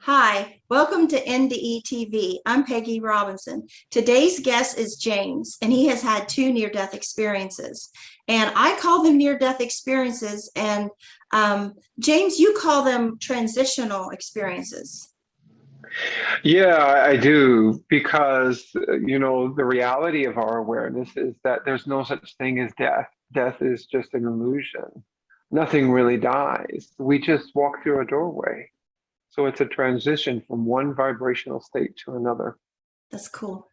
Hi, welcome to NDE TV. I'm Peggy Robinson. Today's guest is James, and he has had two near-death experiences. And I call them near-death experiences, and James, you call them transitional experiences. Yeah, I do because the reality of our awareness is that there's no such thing as death. Death is just an illusion. Nothing really dies. We just walk through a doorway. So it's a transition from one vibrational state to another. That's cool.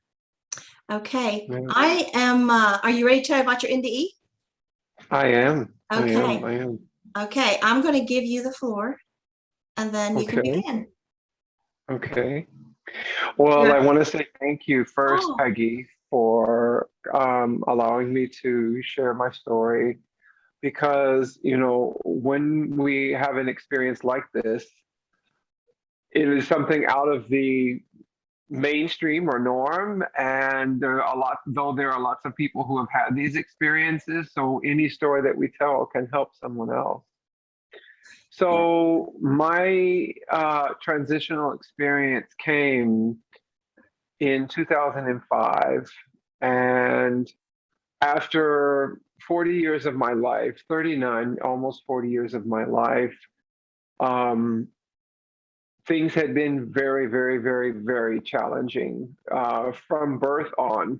Okay, Yeah. I am, are you ready to tell about your NDE? I am. I am. Okay, I am. okay, I'm going to give you the floor, and then you can Okay. begin. Okay. Well, Yeah. I want to say thank you first, Oh, Peggy, for allowing me to share my story because when we have an experience like this, it is something out of the mainstream or norm, and there are lots of people who have had these experiences, so any story that we tell can help someone else. yeah. So my transitional experience came in 2005, and after 40 years of my life, 39, almost 40 years of my life, um, things had been very, very, very, very challenging from birth on.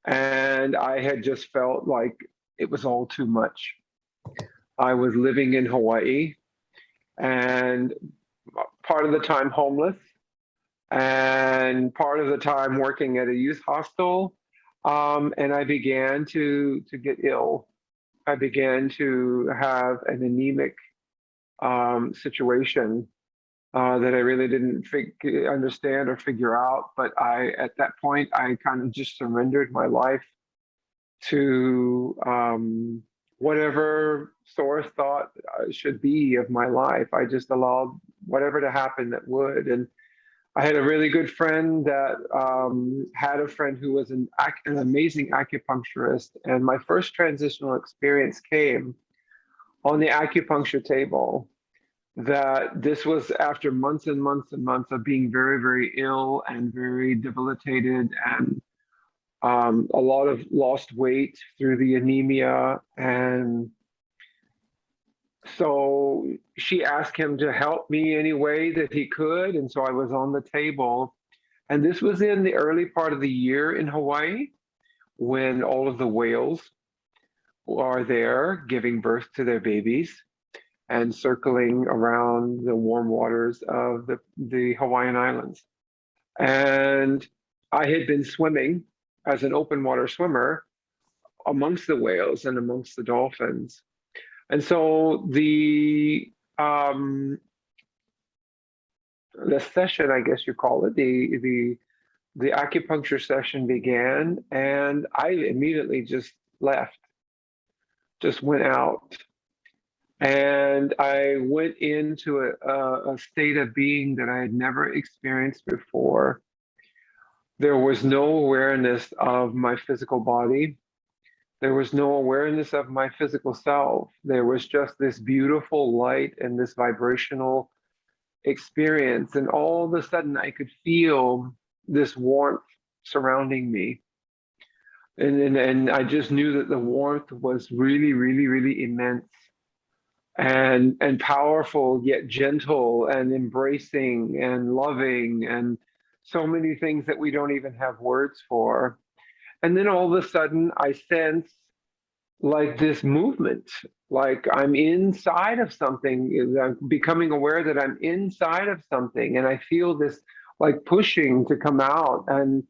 And I had just felt like it was all too much. I was living in Hawaii and part of the time homeless and part of the time working at a youth hostel. And I began to get ill. I began to have an anemic situation that I really didn't understand or figure out. But at that point, I kind of just surrendered my life to whatever source thought should be of my life. I just allowed whatever to happen that would. And I had a really good friend that had a friend who was an amazing acupuncturist. And my first transitional experience came on the acupuncture table. That this was after months and months and months of being very, very ill and very debilitated, and a lot of lost weight through the anemia. And so she asked him to help me any way that he could. And so I was on the table. And this was in the early part of the year in Hawaii when all of the whales are there giving birth to their babies and circling around the warm waters of the Hawaiian Islands. And I had been swimming as an open water swimmer amongst the whales and amongst the dolphins. And so the session, I guess you call it, the acupuncture session began, and I immediately just left, just went out. And I went into a state of being that I had never experienced before. There was no awareness of my physical body. There was no awareness of my physical self. There was just this beautiful light and this vibrational experience. And all of a sudden, I could feel this warmth surrounding me. And I just knew that the warmth was really, really, really immense and powerful, yet gentle and embracing and loving, and so many things that we don't even have words for. And then all of a sudden I sense like this movement, like I'm inside of something. I'm becoming aware that I'm inside of something, and I feel this like pushing to come out. And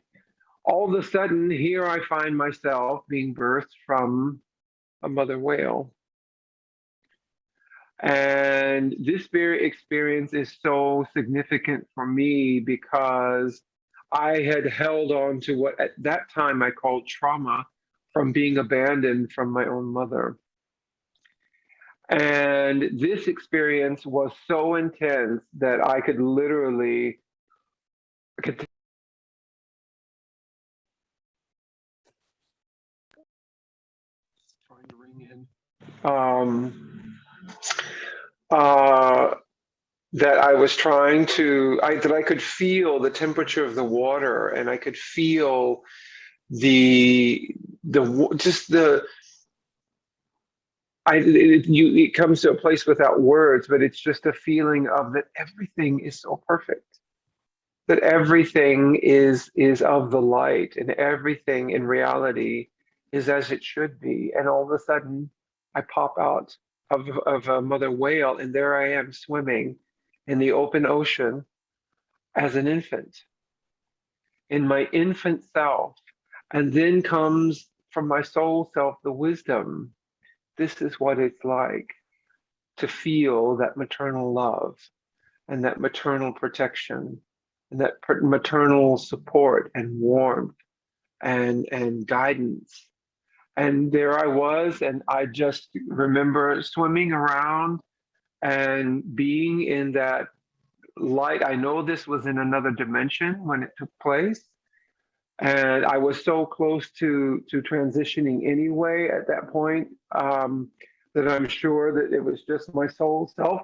all of a sudden here I find myself being birthed from a mother whale. And this very experience is so significant for me because I had held on to what at that time I called trauma from being abandoned from my own mother. And this experience was so intense that I could literally, I could trying to ring in. Um, uh, that I was trying to, that I could feel the temperature of the water, and I could feel just the, it comes to a place without words, but it's just a feeling of that everything is so perfect, that everything is of the light, and everything in reality is as it should be. And all of a sudden, I pop out of a mother whale, and there I am swimming in the open ocean as an infant, in my infant self. And then comes from my soul self the wisdom. This is what it's like to feel that maternal love and that maternal protection and that maternal support and warmth and guidance. And there I was, and I just remember swimming around and being in that light. I know this was in another dimension when it took place. And I was so close to transitioning anyway at that point, that I'm sure that it was just my soul self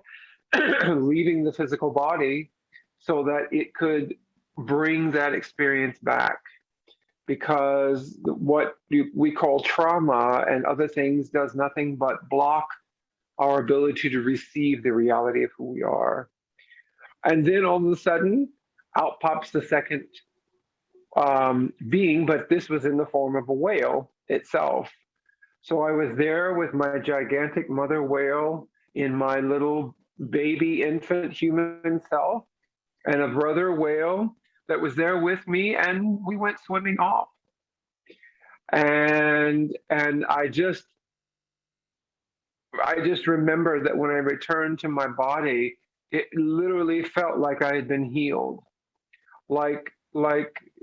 leaving the physical body so that it could bring that experience back. Because what we call trauma and other things does nothing but block our ability to receive the reality of who we are. And then all of a sudden, out pops the second being, but this was in the form of a whale itself. So I was there with my gigantic mother whale in my little baby infant human self, and a brother whale that was there with me, and we went swimming off. And I just remember that when I returned to my body, it literally felt like I had been healed. Like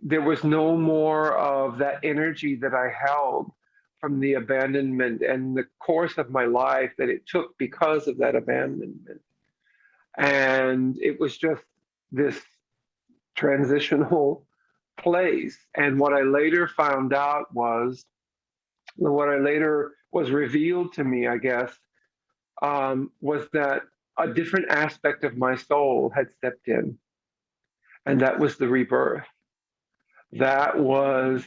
there was no more of that energy that I held from the abandonment and the course of my life that it took because of that abandonment. And it was just this transitional place. And what I later found out was, what I later was revealed to me, I guess, was that a different aspect of my soul had stepped in, and that was the rebirth. That was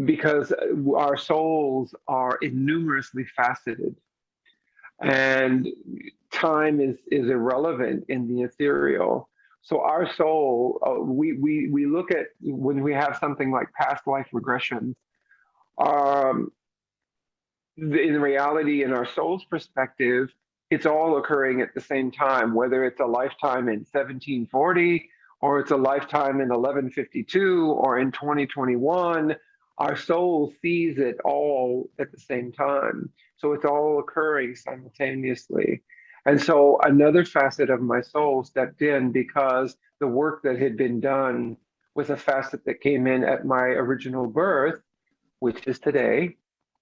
because our souls are innumerously faceted, and time is irrelevant in the ethereal. So our soul, we look at when we have something like past life regressions. Um, in reality, in our soul's perspective, it's all occurring at the same time, whether it's a lifetime in 1740 or it's a lifetime in 1152 or in 2021. Our soul sees it all at the same time. So it's all occurring simultaneously. And so another facet of my soul stepped in because the work that had been done with a facet that came in at my original birth, which is today,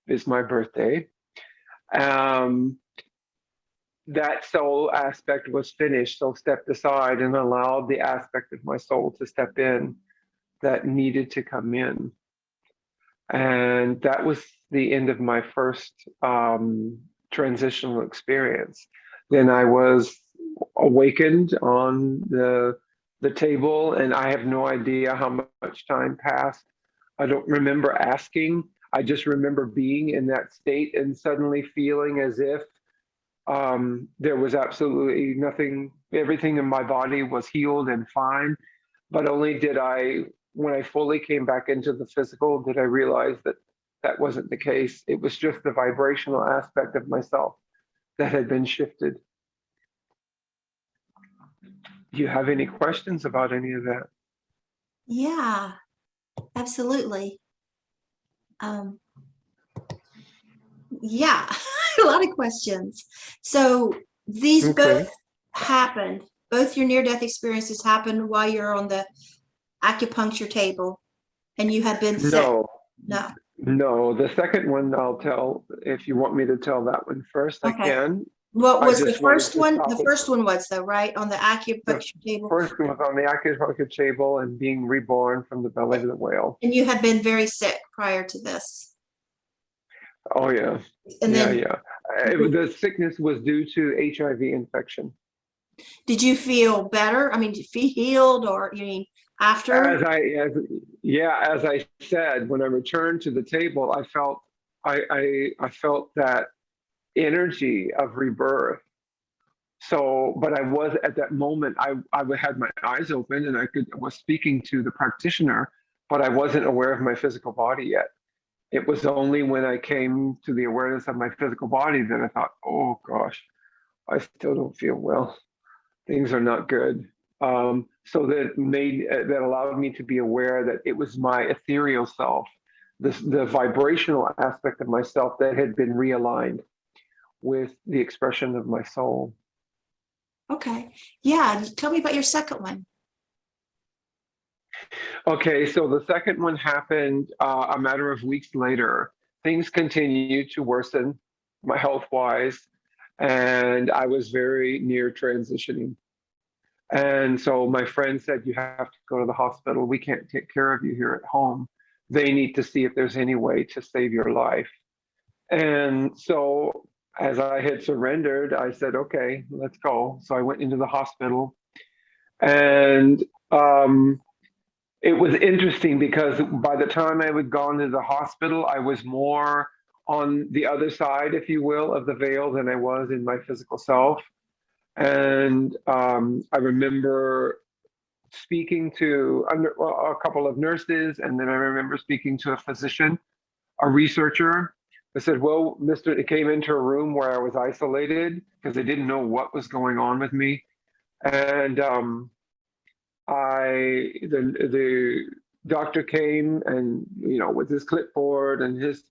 is my birthday. That soul aspect was finished, so stepped aside and allowed the aspect of my soul to step in that needed to come in. And that was the end of my first transitional experience. Then I was awakened on the table, and I have no idea how much time passed. I don't remember asking. I just remember being in that state and suddenly feeling as if there was absolutely nothing, everything in my body was healed and fine. But only did I, when I fully came back into the physical, did I realize that that wasn't the case. It was just the vibrational aspect of myself that had been shifted. Do you have any questions about any of that? Yeah, absolutely. Yeah, a lot of questions. So these both happened, both your near-death experiences happened while you're on the acupuncture table and you had been sick. No. No, the second one I'll tell. If you want me to tell that one first, I can. What was the first one? The first one was though, right? On the acupuncture table? First one was on the acupuncture table and being reborn from the belly of the whale. And you had been very sick prior to this. Oh yeah. And then the sickness was due to HIV infection. Did you feel better? I mean, did you feel healed, or you mean after? As I said, when I returned to the table, I felt that energy of rebirth. So, but I was at that moment, I had my eyes open and was speaking to the practitioner, but I wasn't aware of my physical body yet. It was only when I came to the awareness of my physical body that I thought, oh gosh, I still don't feel well. Things are not good. So that allowed me to be aware that it was my ethereal self, the vibrational aspect of myself that had been realigned with the expression of my soul. Okay. Yeah. Tell me about your second one. Okay, so the second one happened a matter of weeks later. Things continued to worsen, my health-wise, and I was very near transitioning. And so my friend said, you have to go to the hospital. We can't take care of you here at home. They need to see if there's any way to save your life. And so as I had surrendered, I said, okay, let's go. So I went into the hospital, and it was interesting because by the time I had gone to the hospital, I was more on the other side, if you will, of the veil than I was in my physical self. And I remember speaking to a couple of nurses, and then I remember speaking to a physician, a researcher. I said, well, it came into a room where I was isolated because they didn't know what was going on with me. And the doctor came and, with his clipboard and his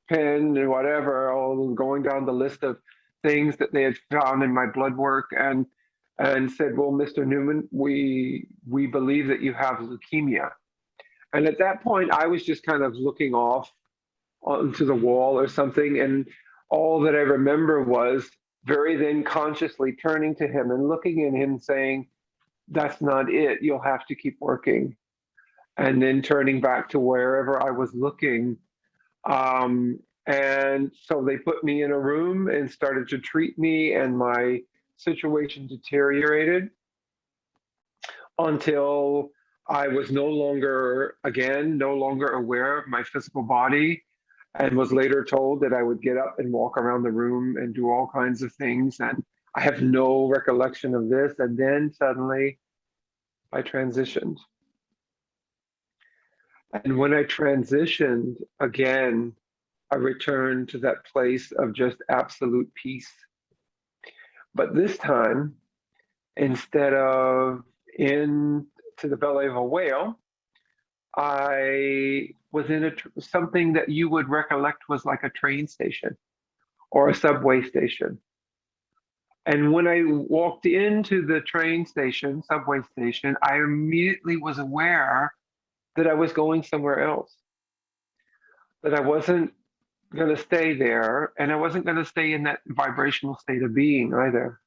pen and whatever, all going down the list of things that they had found in my blood work, and said, well, Mr. Newman, we believe that you have leukemia. And at that point, I was just kind of looking off onto the wall or something. And all that I remember was very then consciously turning to him and looking at him saying, that's not it. You'll have to keep working. And then turning back to wherever I was looking. And so they put me in a room and started to treat me, and my situation deteriorated until I was no longer aware of my physical body, and was later told that I would get up and walk around the room and do all kinds of things. And I have no recollection of this. And then suddenly I transitioned. And when I transitioned again, I returned to that place of just absolute peace. But this time, instead of into the belly of a whale, I was in something that you would recollect was like a train station or a subway station. And when I walked into the subway station, I immediately was aware that I was going somewhere else, that I wasn't going to stay there, and I wasn't going to stay in that vibrational state of being either.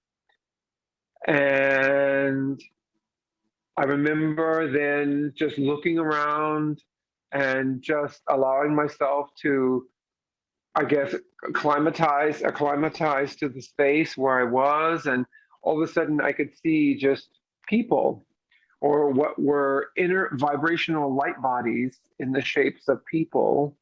And I remember then just looking around and just allowing myself to, I guess, acclimatize to the space where I was. And all of a sudden I could see just people, or what were inner vibrational light bodies in the shapes of people.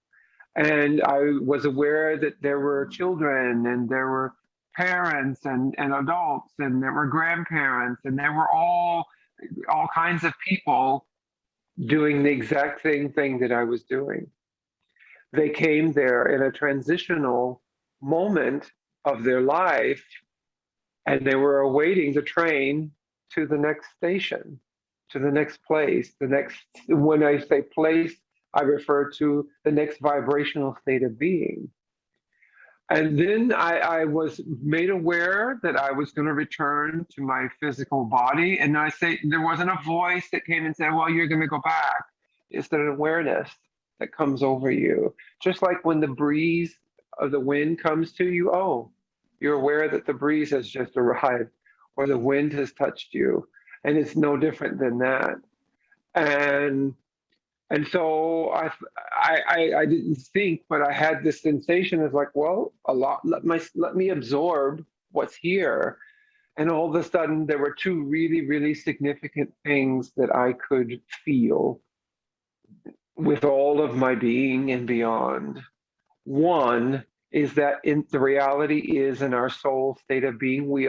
And I was aware that there were children, and there were parents and adults, and there were grandparents, and there were all kinds of people doing the exact same thing that I was doing. They came there in a transitional moment of their life, and they were awaiting the train to the next station, to the next place, when I say place, I refer to the next vibrational state of being. And then I was made aware that I was going to return to my physical body. And there wasn't a voice that came and said, well, you're going to go back. It's an awareness that comes over you. Just like when the breeze of the wind comes to you, oh, you're aware that the breeze has just arrived, or the wind has touched you. And it's no different than that. And so I didn't think, but I had this sensation of like, well, let me absorb what's here. And all of a sudden, there were two really, really significant things that I could feel with all of my being and beyond. One is that in the reality is in our soul state of being, we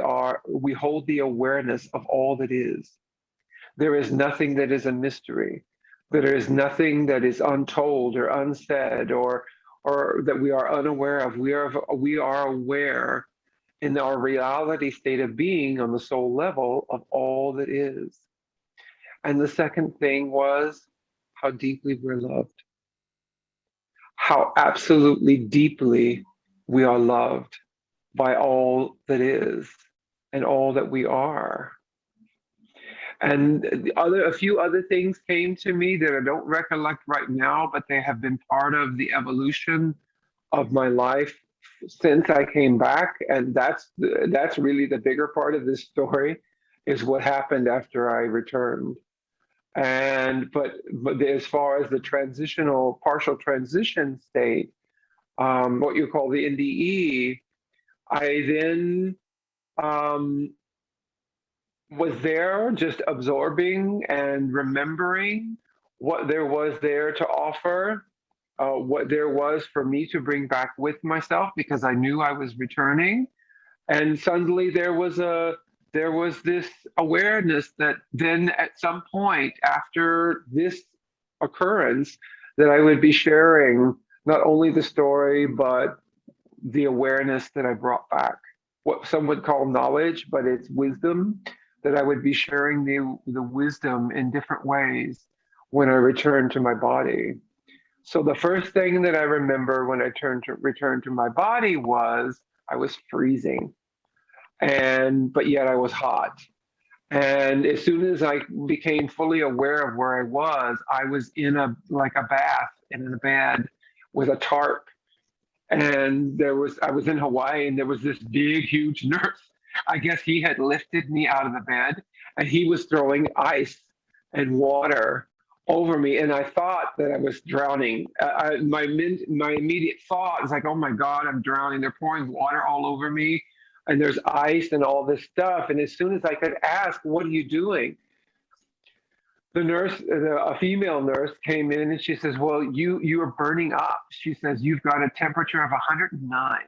hold the awareness of all that is. There is nothing that is a mystery. There is nothing that is untold or unsaid or that we are unaware of. We are aware in our reality state of being on the soul level of all that is. And the second thing was how deeply we're loved, how absolutely deeply we are loved by all that is and all that we are. And a few other things came to me that I don't recollect right now, but they have been part of the evolution of my life since I came back. And that's really the bigger part of this story, is what happened after I returned. And but as far as the transitional partial transition state, what you call the NDE, I then was there just absorbing and remembering what there was there to offer, what there was for me to bring back with myself, because I knew I was returning. And suddenly there was this awareness that then at some point after this occurrence, that I would be sharing not only the story, but the awareness that I brought back. What some would call knowledge, but it's wisdom, that I would be sharing the wisdom in different ways when I return to my body. So the first thing that I remember when I returned to my body was I was freezing, but yet I was hot. And as soon as I became fully aware of where I was in a bath in a bed with a tarp. And I was in Hawaii, and there was this big, huge nurse. I guess he had lifted me out of the bed, and he was throwing ice and water over me, and I thought that I was drowning. My immediate thought was like, "Oh my God, I'm drowning! They're pouring water all over me, and there's ice and all this stuff." And as soon as I could ask, "What are you doing?" The nurse, a female nurse, came in and she says, "Well, you are burning up." She says, "You've got a temperature of 109."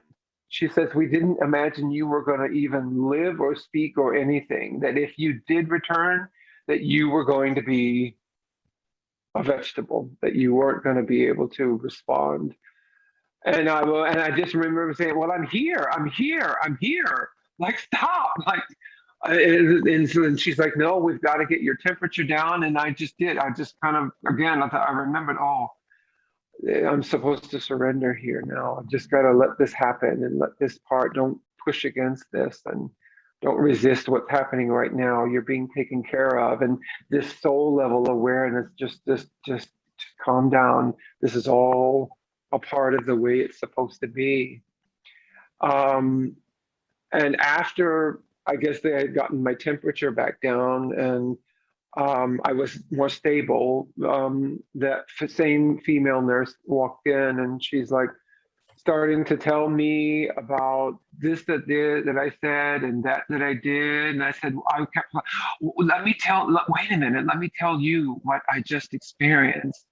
She says, "We didn't imagine you were going to even live or speak or anything. That if you did return, that you were going to be a vegetable, that you weren't going to be able to respond." And I just remember saying, "Well, I'm here, I'm here, I'm here. Like, stop!" Like, and she's like, "No, we've got to get your temperature down." And I just did. I just kind of, again, I remembered, oh, I'm supposed to surrender here now. I've just got to let this happen and let this part, don't push against this and don't resist what's happening right now. You're being taken care of. And this soul level awareness, just calm down. This is all a part of the way it's supposed to be. And after, I guess they had gotten my temperature back down and I was more stable, that same female nurse walked in and she's like starting to tell me about this that I said and that I did. And I said, I kept, wait a minute, let me tell you what I just experienced.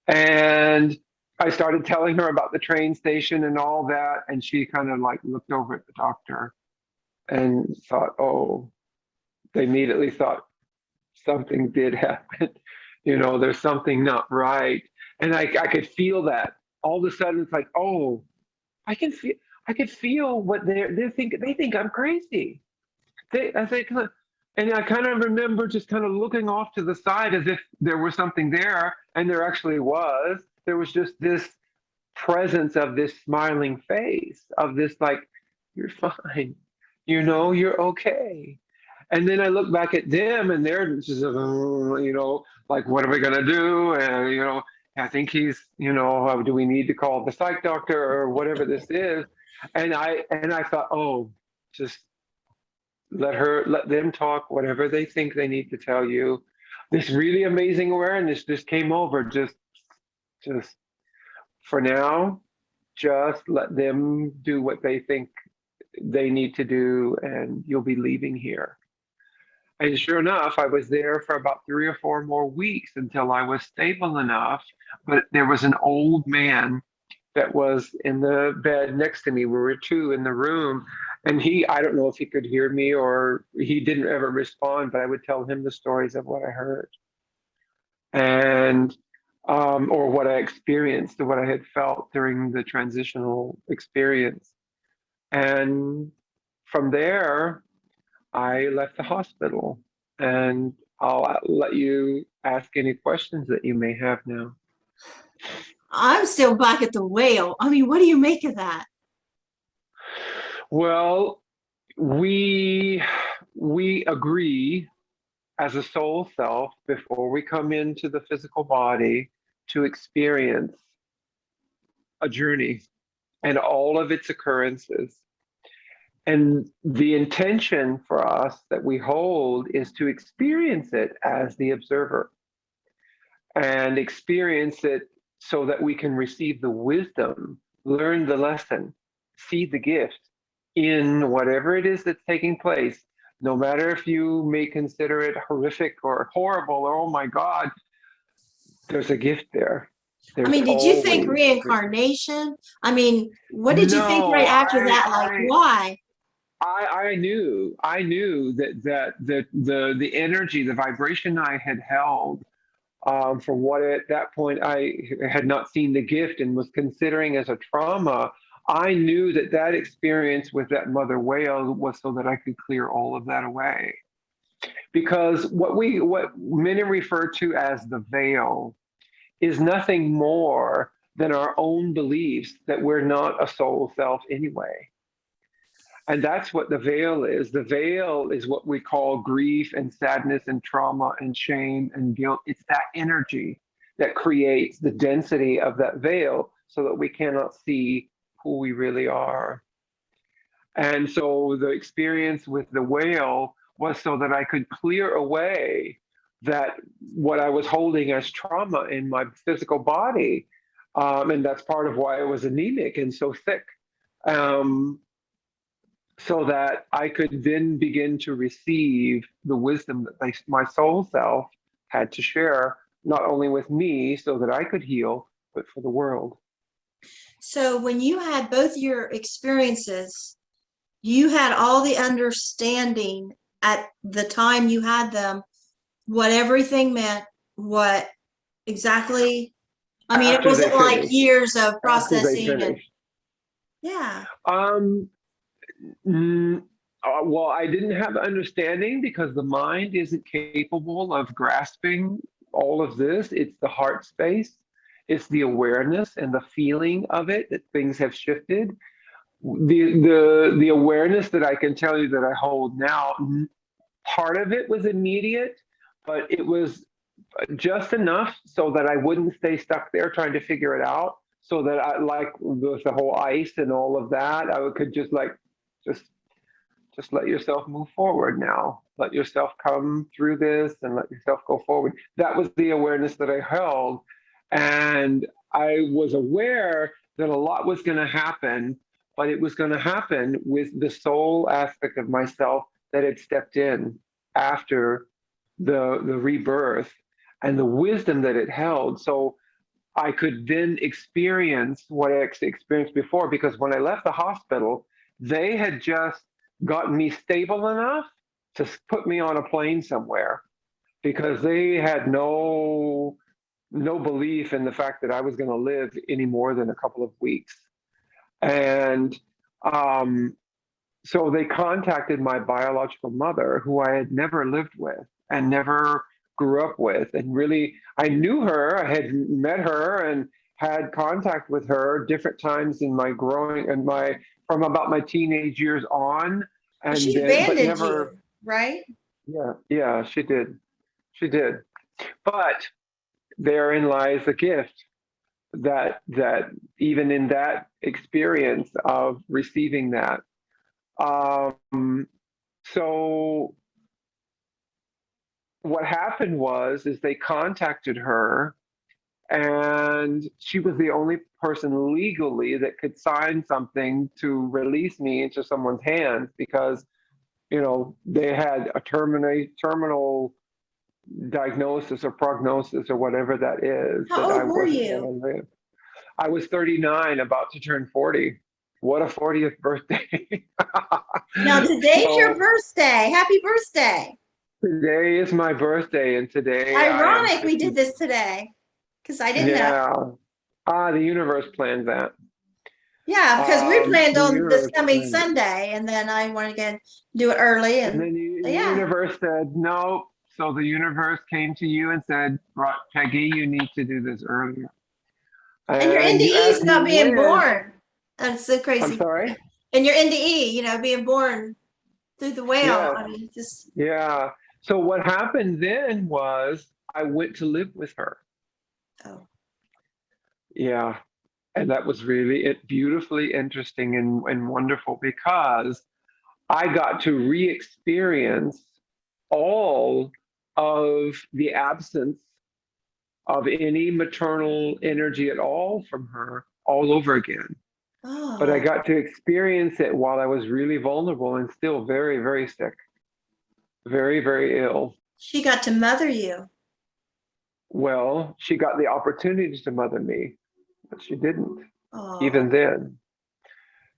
And I started telling her about the train station and all that. And she kind of like looked over at the doctor and thought, oh, they immediately thought something did happen. There's something not right. And I could feel that. All of a sudden, it's like, oh, I could feel what they think I'm crazy. I think, and I kind of remember just kind of looking off to the side as if there was something there, and there actually was. There was just this presence of this smiling face, of this like, you're fine, you're okay. And then I look back at them, and they're just, like, what are we gonna do? And I think he's, do we need to call the psych doctor or whatever this is? And I thought, oh, just let them talk, whatever they think they need to tell you. This really amazing awareness just came over. Just for now, just let them do what they think they need to do, and you'll be leaving here. And sure enough, I was there for about 3 or 4 more weeks until I was stable enough. But there was an old man that was in the bed next to me. We were two in the room. And I don't know if he could hear me or he didn't ever respond, but I would tell him the stories of what I heard and or what I experienced or what I had felt during the transitional experience. And from there, I left the hospital, and I'll let you ask any questions that you may have now. I'm still back at the whale. I mean, what do you make of that? Well, we agree as a soul self before we come into the physical body to experience a journey and all of its occurrences. And the intention for us that we hold is to experience it as the observer and experience it so that we can receive the wisdom, learn the lesson, see the gift in whatever it is that's taking place. No matter if you may consider it horrific or horrible or oh my God, there's a gift there. I There's mean, did you think always reincarnation? I mean, what did you think no. right after that? Like, why? I knew that the energy, the vibration I had held from what at that point I had not seen the gift and was considering as a trauma. I knew that that experience with that mother whale was so that I could clear all of that away. Because what many refer to as the veil is nothing more than our own beliefs that we're not a soul self anyway. And that's what the veil is. The veil is what we call grief and sadness and trauma and shame and guilt. It's that energy that creates the density of that veil so that we cannot see who we really are. And so the experience with the whale was so that I could clear away that what I was holding as trauma in my physical body. And that's part of why I was anemic and so sick. So that I could then begin to receive the wisdom that my soul self had to share, not only with me so that I could heal, but for the world. So when you had both your experiences, you had all the understanding at the time you had them, what everything meant, what exactly, I mean, it After they wasn't like finished. years of After they processing and finished. yeah. Well, I didn't have understanding because the mind isn't capable of grasping all of this. It's the heart space, it's the awareness and the feeling of it that things have shifted. The awareness that I can tell you that I hold now, part of it was immediate, but it was just enough so that I wouldn't stay stuck there trying to figure it out. So that I, like with the whole ice and all of that, I could just like just let yourself move forward now. Let yourself come through this and let yourself go forward. That was the awareness that I held. And I was aware that a lot was going to happen, but it was going to happen with the soul aspect of myself that had stepped in after the rebirth and the wisdom that it held. So I could then experience what I experienced before, because when I left the hospital, they had just gotten me stable enough to put me on a plane somewhere because they had no belief in the fact that I was going to live any more than a couple of weeks. And so they contacted my biological mother, who I had never lived with and never grew up with. And really, I knew her, I had met her and had contact with her different times in my growing and from about my teenage years on. And She then, but abandoned never, you, right? yeah, she did. She did. But therein lies the gift that even in that experience of receiving that. So what happened is they contacted her, and she was the only person legally that could sign something to release me into someone's hands because, you know, they had a terminal diagnosis or prognosis or whatever that is, that How I old were wasn't going you? to live. I was 39, about to turn 40. What a 40th birthday. Now, today's your So birthday. Happy birthday. today is my birthday, and today I am Ironic we 50. did this today because I didn't know. Yeah. The universe planned that. Yeah, because we planned The on this universe coming planned it. Sunday, and then I wanted to do it early, And and then the yeah. universe said no. So the universe came to you and said, "Right, Peggy, you need to do this earlier." And your And you NDE is asked me not being when. born. That's so I'm crazy. sorry? And your NDE, being born through the whale. Yes. I mean, just Yeah. So what happened then was I went to live with her. oh, Yeah. And that was really beautifully interesting and wonderful because I got to re-experience all of the absence of any maternal energy at all from her all over again. But I oh, got to experience it while I was really vulnerable and still very, very sick, very, very ill. she got to mother you. Well, she got the opportunity to mother me, but she didn't. Oh, Even then,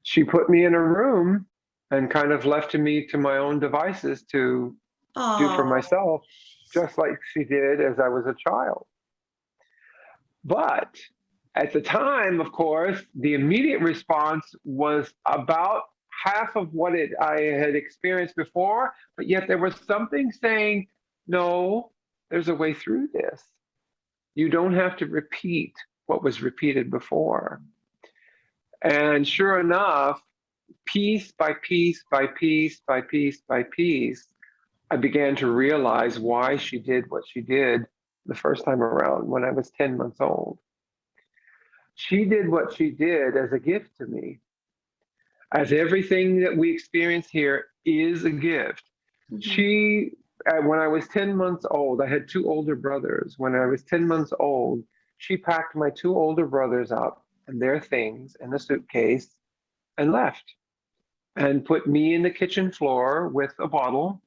she put me in a room and kind of left me to my own devices to do for oh, myself, just like she did as I was a child. But at the time, of course, the immediate response was about half of what I had experienced before, but yet there was something saying, no, there's a way through this. You don't have to repeat what was repeated before. And sure enough, piece by piece by piece by piece by piece, I began to realize why she did what she did the first time around when I was 10 months old. She did what she did as a gift to me, as everything that we experience here is a gift. mhm. She, when I was 10 months old, I had two older brothers. When I was 10 months old, she packed my two older brothers up and their things in a suitcase and left and put me in the kitchen floor with a bottle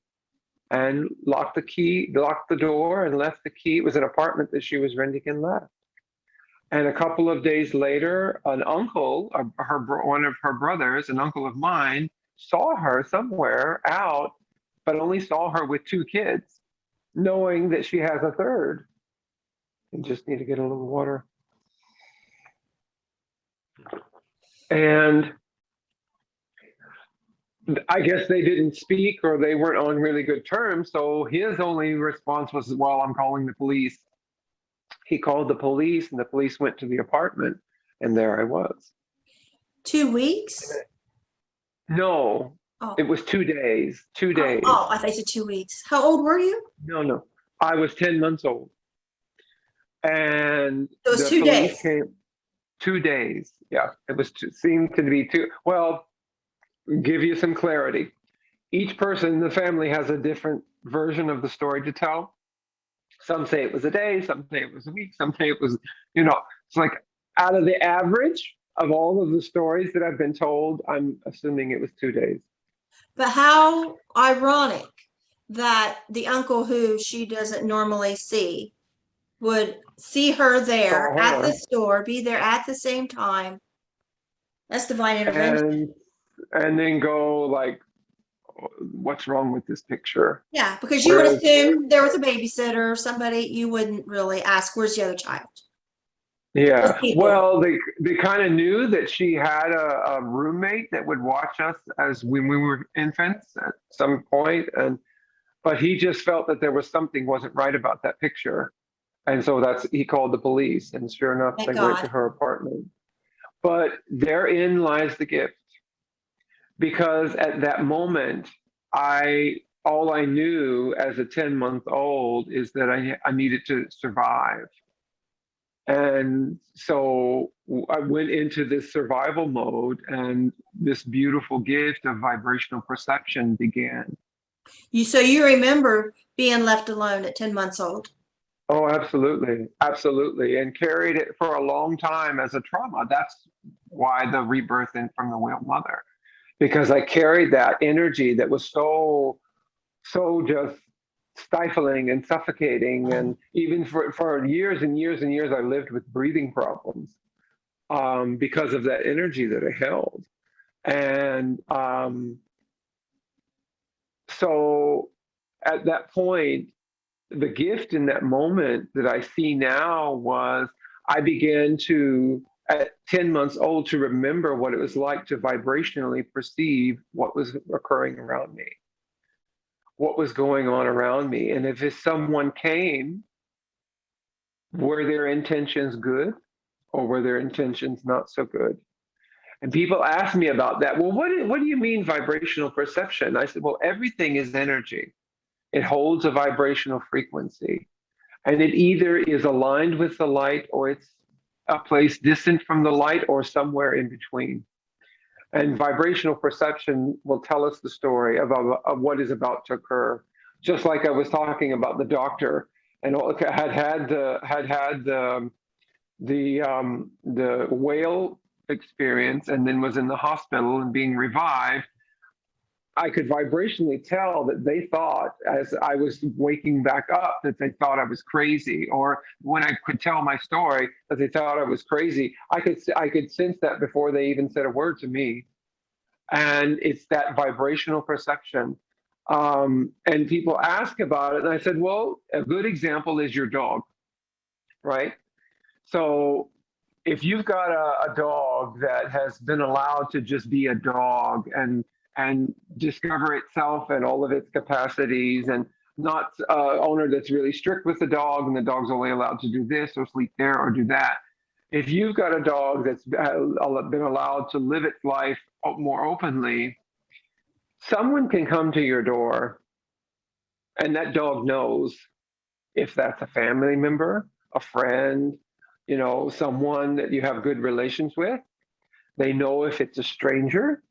and locked the door and left the key. It was an apartment that she was renting and left. And a couple of days later, an uncle, one of her brothers, an uncle of mine, saw her somewhere out, but only saw her with two kids, knowing that she has a third. And just need to get a little water. And I guess they didn't speak or they weren't on really good terms. So his only response was, well, I'm calling the police. He called the police and the police went to the apartment and there I was. 2 weeks? No, Oh, it was 2 days. 2 days. oh, I thought you said 2 weeks. How old were you? No, no. I was 10 months old. And It was the 2 days. police came 2 days. Yeah, it was seemed to be two. Well, give you some clarity. Each person in the family has a different version of the story to tell. Some say it was a day, some say it was a week, some say it was, it's like out of the average of all of the stories that I've been told, I'm assuming it was 2 days. But how ironic that the uncle who she doesn't normally see would see her there Saw at the her. store, be there at the same time. That's divine intervention. And then go like, what's wrong with this picture? Yeah, because you would Whereas, assume there was a babysitter or somebody, you wouldn't really ask, where's the other child? Those yeah, people. well, they kind of knew that she had a roommate that would watch us as when we were infants at some point, but he just felt that there was something wasn't right about that picture, and so he called the police, and sure enough, Thank they went to God. her apartment. But therein lies the gift, because at that moment, all I knew as a 10-month-old is that I needed to survive. And so I went into this survival mode, and this beautiful gift of vibrational perception began. So you remember being left alone at 10 months old? Oh, absolutely. Absolutely. And carried it for a long time as a trauma. That's why the rebirth in from the whale mother, because I carried that energy that was so just stifling and suffocating. And even for years and years and years, I lived with breathing problems because of that energy that I held. And so at that point, the gift in that moment that I see now was I began to, at 10 months old, to remember what it was like to vibrationally perceive what was occurring around me, what was going on around me. And if someone came, were their intentions good or were their intentions not so good? And people ask me about that. Well, what do you mean vibrational perception? I said, well, everything is energy. It holds a vibrational frequency. And it either is aligned with the light or it's a place distant from the light or somewhere in between. And vibrational perception will tell us the story of what is about to occur. Just like I was talking about the doctor and had the whale experience and then was in the hospital and being revived. I could vibrationally tell that they thought, as I was waking back up, that they thought I was crazy. Or when I could tell my story, that they thought I was crazy. I could sense that before they even said a word to me. And it's that vibrational perception. And people ask about it, and I said, well, a good example is your dog, right? So if you've got a dog that has been allowed to just be a dog and discover itself and all of its capacities, and not owner that's really strict with the dog and the dog's only allowed to do this or sleep there or do that. If you've got a dog that's been allowed to live its life more openly, someone can come to your door and that dog knows if that's a family member, a friend, someone that you have good relations with. They know if it's a stranger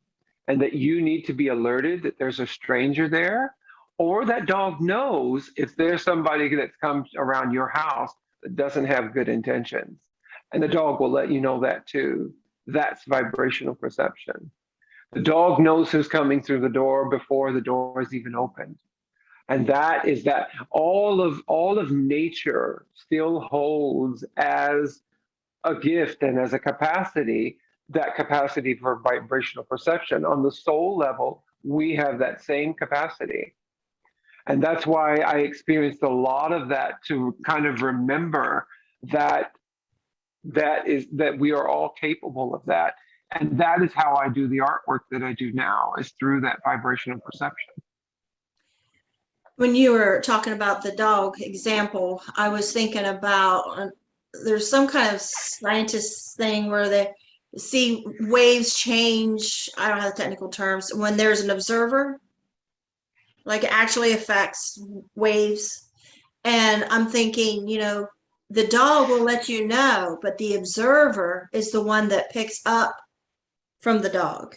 and that you need to be alerted that there's a stranger there, or that dog knows if there's somebody that comes around your house that doesn't have good intentions. And the dog will let you know that too. That's vibrational perception. The dog knows who's coming through the door before the door is even opened. And that is that all of nature still holds as a gift and as a capacity, that capacity for vibrational perception. On the soul level, we have that same capacity. And that's why I experienced a lot of that, to kind of remember that that we are all capable of that. And that is how I do the artwork that I do now, is through that vibrational perception. When you were talking about the dog example, I was thinking about there's some kind of scientist thing where they see waves change. I don't have the technical terms when there's an observer, like it actually affects waves. And I'm thinking, the dog will let you know, but the observer is the one that picks up from the dog.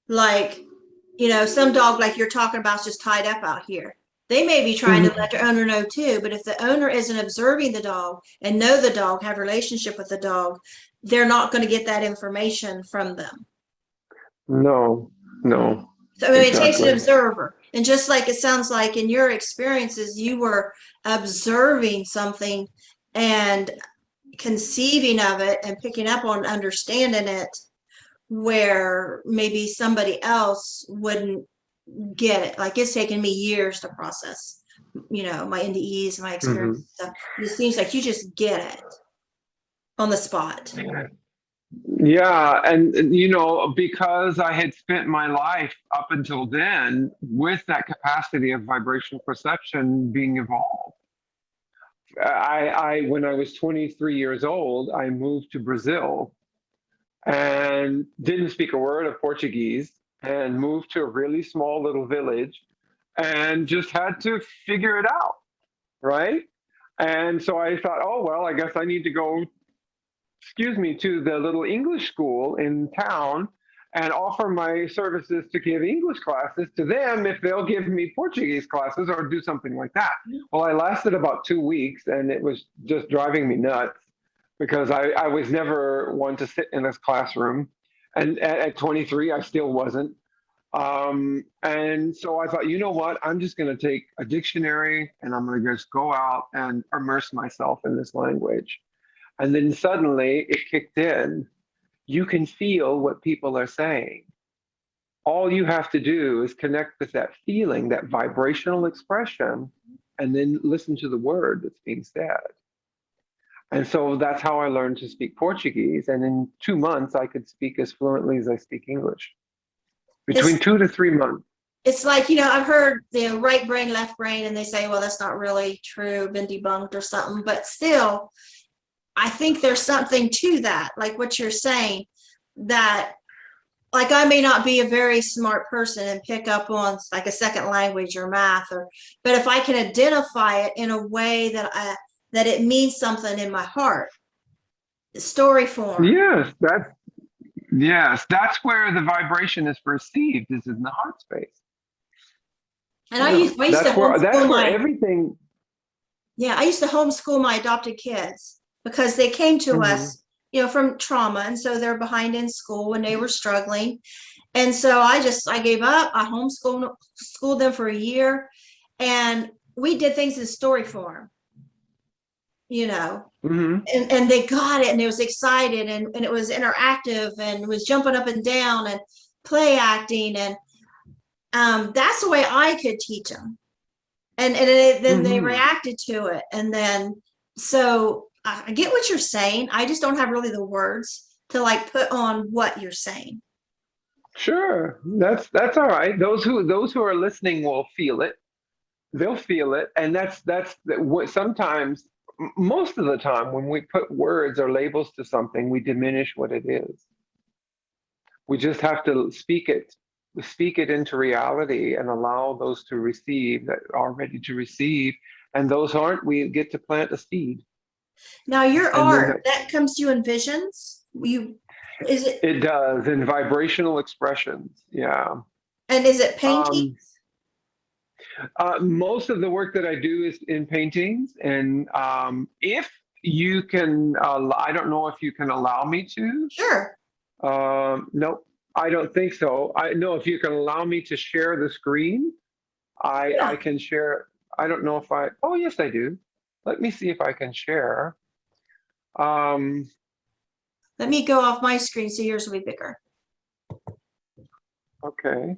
Like, some dog like you're talking about is just tied up out here. They may be trying to let their owner know too, but if the owner isn't observing the dog and know the dog, have a relationship with the dog, they're not going to get that information from them. No, no, So I mean, it takes an exactly. observer. And just like it sounds like in your experiences, you were observing something and conceiving of it and picking up on understanding it, where maybe somebody else wouldn't get it. Like it's taken me years to process, my NDEs, my experience Mhm. stuff. It seems like you just get it on the spot. Yeah, and because I had spent my life up until then with that capacity of vibrational perception being evolved. When I was 23 years old, I moved to Brazil and didn't speak a word of Portuguese, and moved to a really small little village and just had to figure it out, right? And so I thought, oh, well, I guess I need to go, excuse me, to the little English school in town and offer my services to give English classes to them if they'll give me Portuguese classes or do something like that. Well, I lasted about 2 weeks, and it was just driving me nuts because I was never one to sit in this classroom. And at 23, I still wasn't. And so I thought, you know what? I'm just going to take a dictionary and I'm going to just go out and immerse myself in this language. And then suddenly it kicked in. You can feel what people are saying. All you have to do is connect with that feeling, that vibrational expression, and then listen to the word that's being said. And so that's how I learned to speak Portuguese. And in 2 months, I could speak as fluently as I speak English. Between 2 to 3 months. It's like, I've heard the right brain, left brain, and they say, well, that's not really true, been debunked or something. But still, I think there's something to that, like what you're saying, that like I may not be a very smart person and pick up on like a second language or math, but if I can identify it in a way that it means something in my heart, story form. Yes, that's where the vibration is perceived, is in the heart space. And I used to homeschool that's where everything. Yeah, I used to homeschool my adopted kids because they came to us, from trauma, and so they're behind in school and they were struggling. And so I gave up. I homeschooled them for a year, and we did things in story form, and they got it, and it was excited, and it was interactive, and it was jumping up and down and play acting, and that's the way I could teach them. And then they reacted to it, and then so I get what you're saying. I just don't have really the words to like put on what you're saying. Sure, that's all right. Those who are listening will feel it. They'll feel it, and that's what sometimes, most of the time, when we put words or labels to something, we diminish what it is. We just have to speak it into reality and allow those to receive that are ready to receive, and those aren't, we get to plant a seed. Now your art, that comes to you in visions? It does, in vibrational expressions, yeah. And is it paintings? Most of the work that I do is in paintings, and if you can, I don't know if you can allow me to. Sure. Nope, I don't think so. I know if you can allow me to share the screen, I can share. I don't know if oh yes, I do. Let me see if I can share. Let me go off my screen so yours will be bigger. Okay.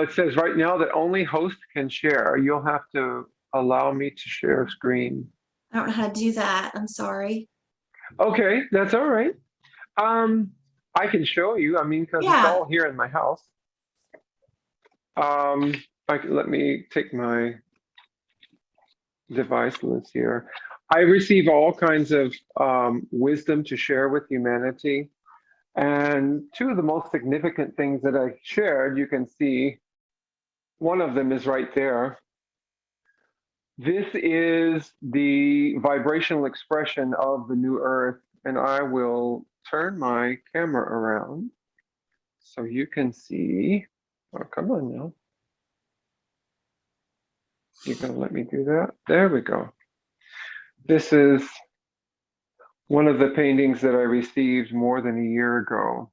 It says right now that only host can share. You'll have to allow me to share screen. I don't know how to do that. I'm sorry. Okay, that's all right. I can show you. I mean, because it's all here in my house. Let me take my device list here. I receive all kinds of wisdom to share with humanity. And two of the most significant things that I shared, you can see, one of them is right there. This is the vibrational expression of the new earth. And I will turn my camera around so you can see. Oh, come on now. You're going to let me do that? There we go. This is one of the paintings that I received more than a year ago.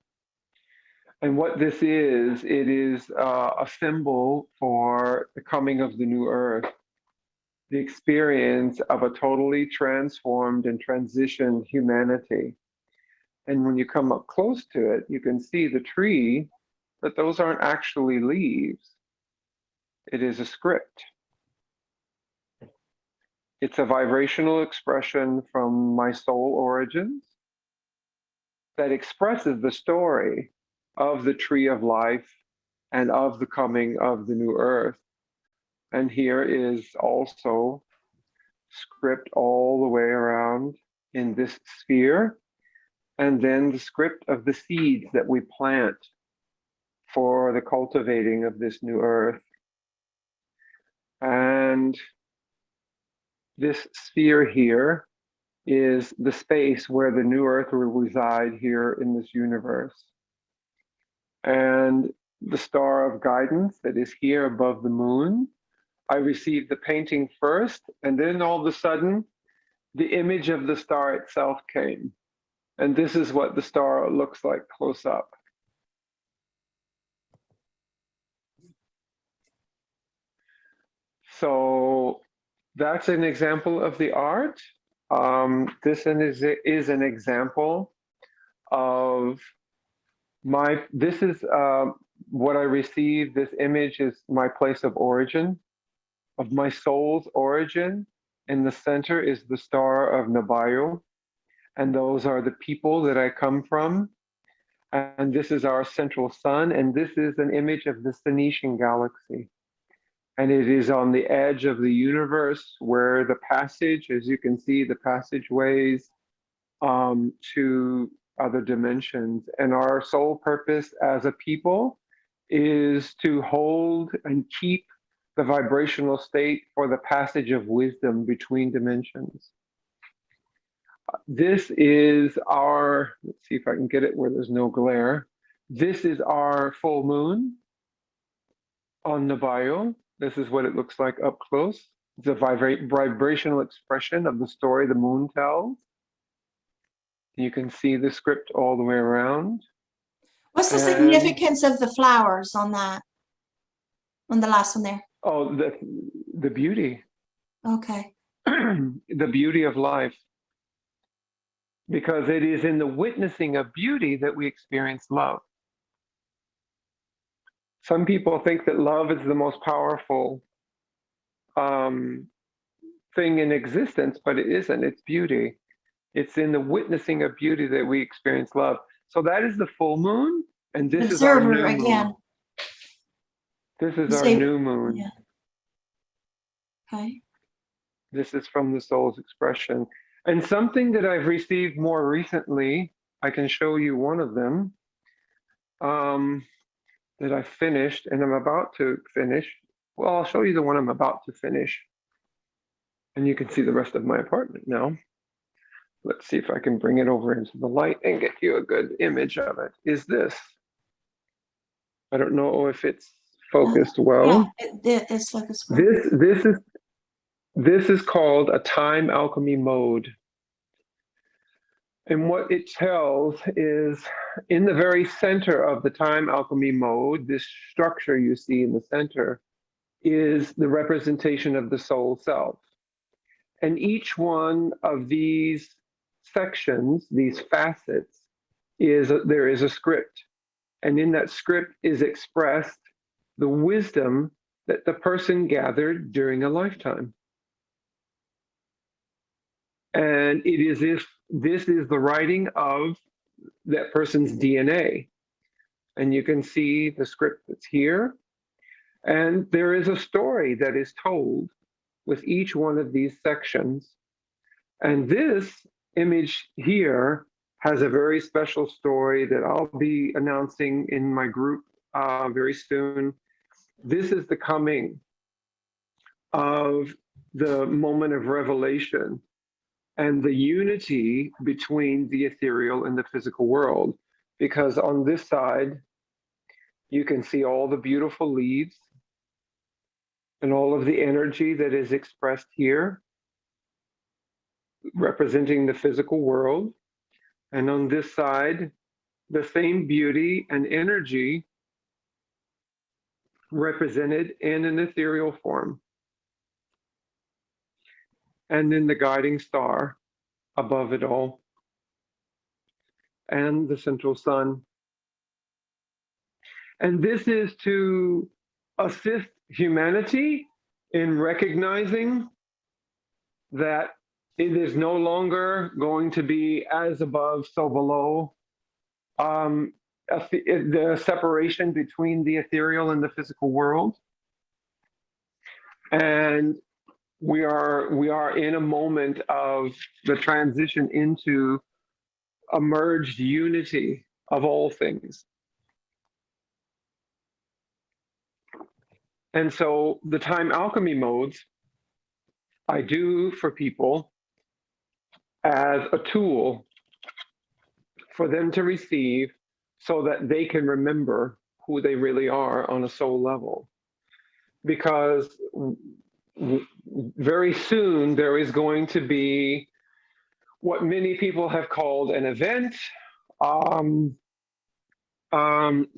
And what this is, it is a symbol for the coming of the new earth, the experience of a totally transformed and transitioned humanity. And when you come up close to it, you can see the tree, but those aren't actually leaves. It is a script. It's a vibrational expression from my soul origins that expresses the story of the tree of life and of the coming of the new earth. And here is also script all the way around in this sphere, and then the script of the seeds that we plant for the cultivating of this new earth. And this sphere here is the space where the new earth will reside here in this universe. And the star of guidance that is here above the moon, I received the painting first, and then all of a sudden, the image of the star itself came. And this is what the star looks like close up. So that's an example of the art. This is an example of this is what I received. This image is my place of origin, of my soul's origin. In the center is the star of Nabayo, and those are the people that I come from. And this is our central sun, and this is an image of the Phoenician galaxy. And it is on the edge of the universe where the passage, as you can see, the passageways to other dimensions. And our sole purpose as a people is to hold and keep the vibrational state for the passage of wisdom between dimensions. This is our, let's see if I can get it where there's no glare. This is our full moon on Nabayo. This is what it looks like up close. It's a vibrational expression of the story the moon tells. You can see the script all the way around. What's the significance of the flowers on that? On the last one there? Oh, the beauty. Okay. The beauty of life. Because it is in the witnessing of beauty that we experience love. Some people think that love is the most powerful thing in existence, but it isn't. It's beauty. It's in the witnessing of beauty that we experience love. So that is the full moon, and this is our new moon. This is our new moon. Yeah. Okay. This is from the soul's expression. And something that I've received more recently, I can show you one of them, that I finished and I'm about to finish. Well, I'll show you the one I'm about to finish. And you can see the rest of my apartment now. Let's see if I can bring it over into the light and get you a good image of it. Is this? I don't know if it's focused well. Yeah, it's focused well. This is called a time alchemy mode. And what it tells is in the very center of the time alchemy mode, this structure you see in the center is the representation of the soul self. And each one of these sections, these facets, there is a script. And in that script is expressed the wisdom that the person gathered during a lifetime. And it is if this is the writing of that person's DNA. And you can see the script that's here. And there is a story that is told with each one of these sections. And this image here has a very special story that I'll be announcing in my group very soon. This is the coming of the moment of revelation and the unity between the ethereal and the physical world. Because on this side, you can see all the beautiful leaves and all of the energy that is expressed here, representing the physical world. And on this side, the same beauty and energy represented in an ethereal form. And then the guiding star above it all, and the central sun. And this is to assist humanity in recognizing that it is no longer going to be as above, so below. The separation between the ethereal and the physical world. And we are in a moment of the transition into a merged unity of all things. And so the time alchemy modes I do for people as a tool for them to receive so that they can remember who they really are on a soul level. Because very soon there is going to be what many people have called an event, a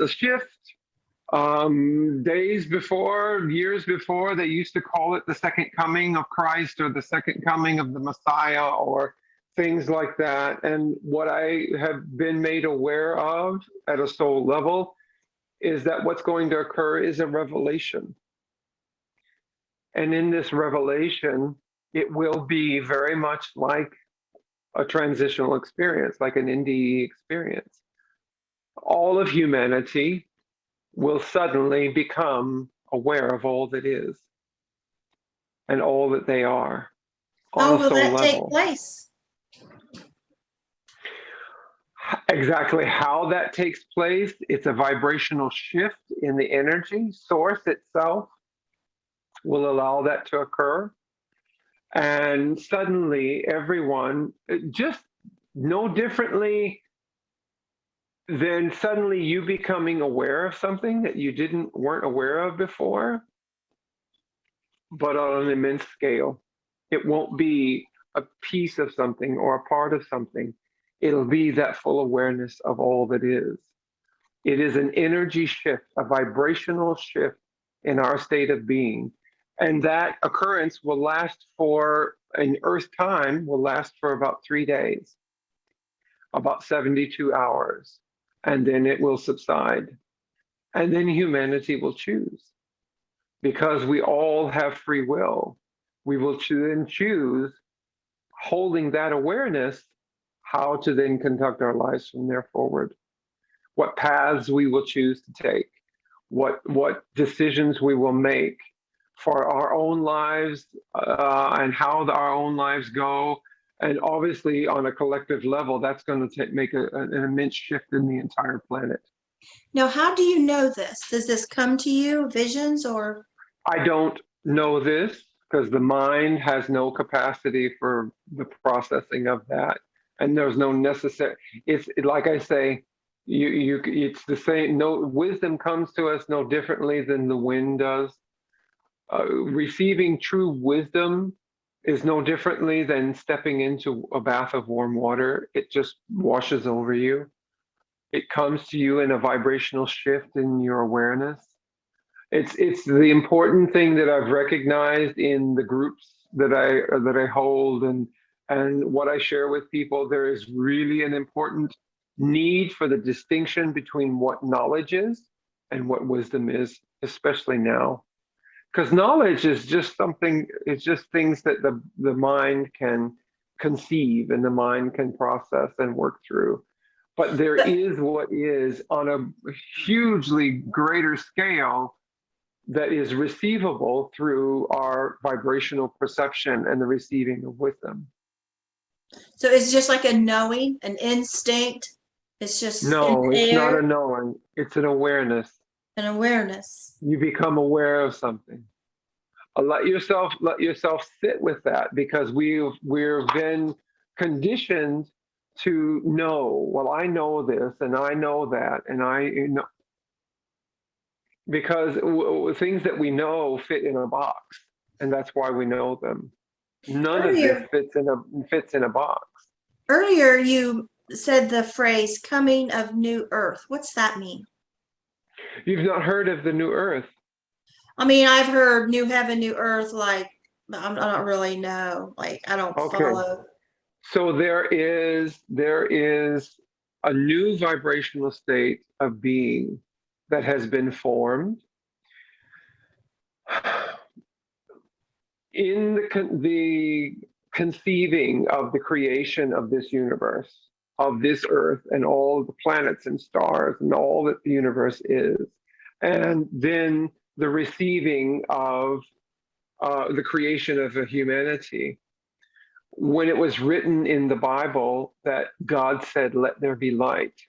shift. Days before, years before, they used to call it the second coming of Christ or the second coming of the Messiah or things like that. And what I have been made aware of at a soul level is that what's going to occur is a revelation. And in this revelation, it will be very much like a transitional experience, like an NDE experience. All of humanity will suddenly become aware of all that is and all that they are on How a will soul that take level. place? Exactly how that takes place, it's a vibrational shift in the energy source itself will allow that to occur. And suddenly everyone, just no differently than suddenly you becoming aware of something that you weren't aware of before, but on an immense scale. It won't be a piece of something or a part of something. It'll be that full awareness of all that is. It is an energy shift, a vibrational shift in our state of being. And that occurrence will last for, in Earth time, will last for about 3 days, about 72 hours. And then it will subside. And then humanity will choose. Because we all have free will. We will then choose, holding that awareness, how to then conduct our lives from there forward. What paths we will choose to take, what decisions we will make for our own lives, and how our own lives go. And obviously, on a collective level, that's going to make an immense shift in the entire planet. Now, how do you know this? Does this come to you, visions, or? I don't know this because the mind has no capacity for the processing of that, and there's no necessary. It's like I say, it's the same. No wisdom comes to us no differently than the wind does. Receiving true wisdom is no differently than stepping into a bath of warm water. It just washes over you. It comes to you in a vibrational shift in your awareness. It's the important thing that I've recognized in the groups that I hold and what I share with people. There is really an important need for the distinction between what knowledge is and what wisdom is, especially now. Because knowledge is just something, it's just things that the mind can conceive and the mind can process and work through. But there is what is on a hugely greater scale that is receivable through our vibrational perception and the receiving of wisdom. So it's just like a knowing, an instinct. It's just in No, the it's not air, a knowing, it's an awareness. an awareness. You become aware of something. Let yourself sit with that, because we've been conditioned to know, well, I know this and I know that, and I know, because things that we know fit in a box, and that's why we know them. None of this fits in a box. Earlier, you said the phrase "coming of new Earth." What's that mean? You've not heard of the new Earth? I mean, I've heard new heaven, new earth. Like, I don't really know. Like, I don't Okay, follow. so there is a new vibrational state of being that has been formed in the conceiving of the creation of this universe, of this earth, and all the planets and stars and all that the universe is, and then the receiving of the creation of a humanity. When it was written in the Bible that God said, "Let there be light,"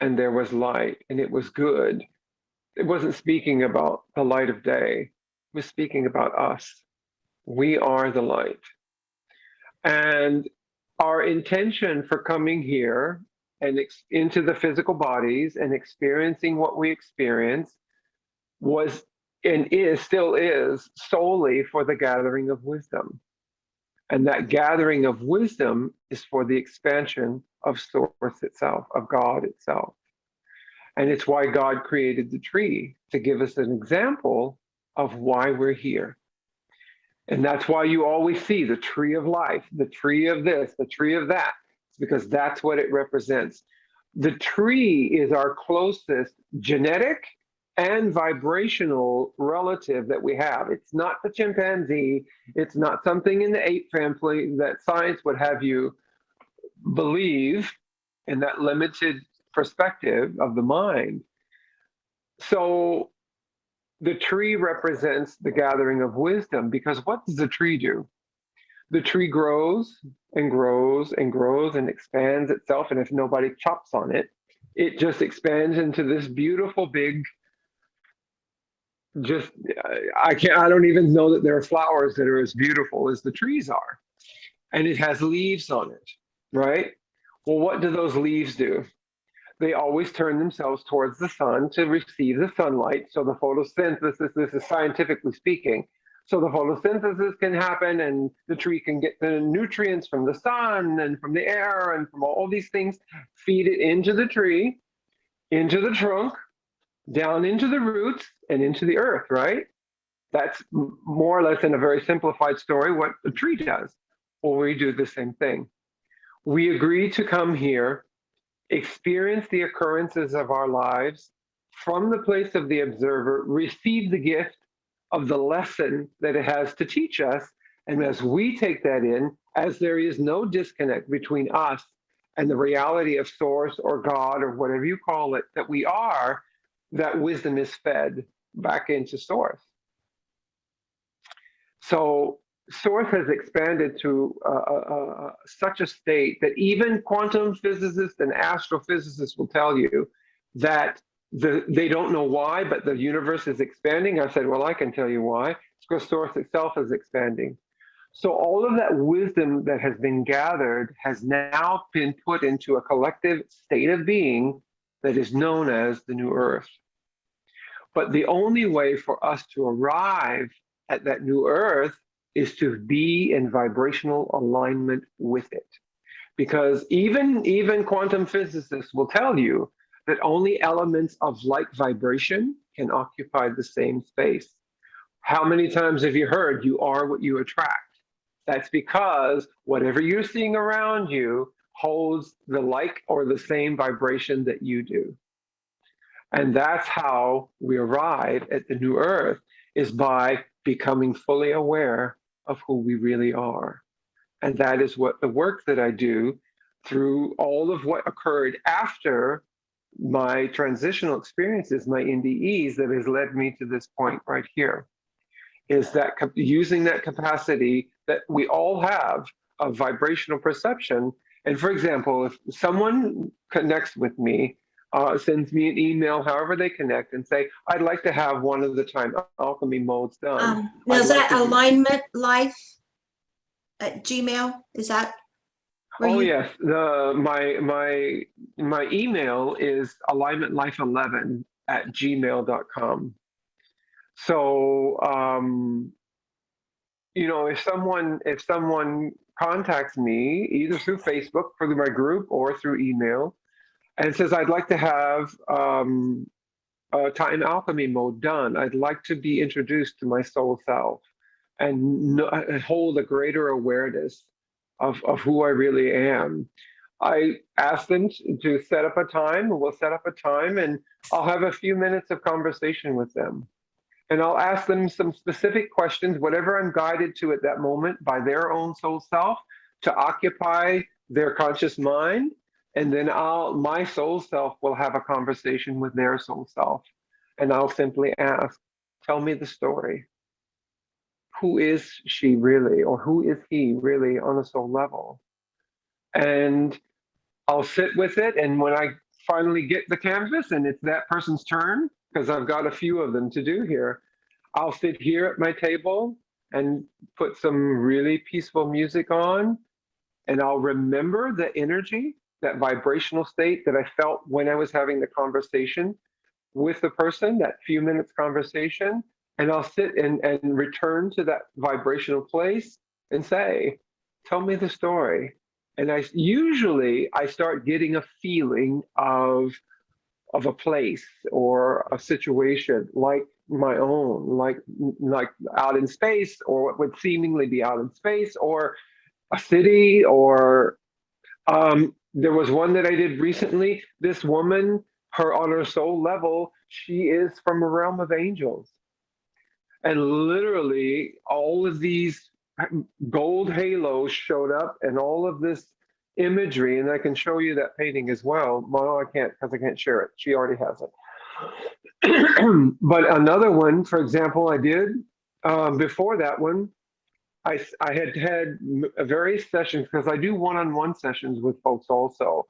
and there was light, and it was good, it wasn't speaking about the light of day, it was speaking about us. We are the light. And our intention for coming here and into the physical bodies and experiencing what we experience was and is still is solely for the gathering of wisdom. And that gathering of wisdom is for the expansion of Source itself, of God itself. And it's why God created the tree, to give us an example of why we're here. And that's why you always see the tree of life, the tree of this, the tree of that. It's because that's what it represents. The tree is our closest genetic and vibrational relative that we have. It's not the chimpanzee. It's not something in the ape family that science would have you believe in that limited perspective of the mind. So the tree represents the gathering of wisdom, because what does the tree do? The tree grows and grows and grows and expands itself. And if nobody chops on it, it just expands into this beautiful big, just, I don't even know that there are flowers that are as beautiful as the trees are. And it has leaves on it, right? Well, what do those leaves do? They always turn themselves towards the sun to receive the sunlight. So the photosynthesis, this is scientifically speaking, so the photosynthesis can happen and the tree can get the nutrients from the sun and from the air and from all these things, feed it into the tree, into the trunk, down into the roots and into the earth, right? That's more or less, in a very simplified story, what the tree does. Well, we do the same thing. We agree to come here, experience the occurrences of our lives from the place of the observer, receive the gift of the lesson that it has to teach us. And as we take that in, as there is no disconnect between us and the reality of Source or God or whatever you call it that we are, that wisdom is fed back into Source. So Source has expanded to such a state that even quantum physicists and astrophysicists will tell you that they don't know why, but the universe is expanding. I said, well, I can tell you why. It's because Source itself is expanding. So all of that wisdom that has been gathered has now been put into a collective state of being that is known as the New Earth. But the only way for us to arrive at that New Earth is to be in vibrational alignment with it. Because even quantum physicists will tell you that only elements of like vibration can occupy the same space. How many times have you heard you are what you attract? That's because whatever you're seeing around you holds the like or the same vibration that you do. And that's how we arrive at the New Earth, is by becoming fully aware of who we really are. And that is what the work that I do through all of what occurred after my transitional experiences, my NDEs, that has led me to this point right here, is that using that capacity that we all have of vibrational perception. And for example, if someone connects with me, sends me an email, however they connect, and say, I'd like to have one of the time alchemy modes done. Now, is like that alignment life at Gmail? Is that where Oh you? yes, my email is alignmentlife11@gmail.com. So if someone contacts me either through Facebook through my group or through email and says, I'd like to have a time alchemy mode done. I'd like to be introduced to my soul self and hold a greater awareness of who I really am. I ask them to set up a time. We'll set up a time and I'll have a few minutes of conversation with them. And I'll ask them some specific questions, whatever I'm guided to at that moment by their own soul self, to occupy their conscious mind. And then my soul self will have a conversation with their soul self. And I'll simply ask, tell me the story. Who is she really, or who is he really on a soul level? And I'll sit with it. And when I finally get the canvas and it's that person's turn, because I've got a few of them to do here, I'll sit here at my table and put some really peaceful music on and I'll remember the energy, that vibrational state that I felt when I was having the conversation with the person, that few minutes conversation, and I'll sit and return to that vibrational place and say, tell me the story. And I start getting a feeling of a place or a situation like my own, like out in space, or what would seemingly be out in space, or a city, or there was one that I did recently. This woman, her on her soul level, she is from a realm of angels. And literally all of these gold halos showed up and all of this imagery, and I can show you that painting as well. Well, I can't because I can't share it. She already has it. But another one, for example, I did before that one, I had various sessions because I do one-on-one sessions with folks also,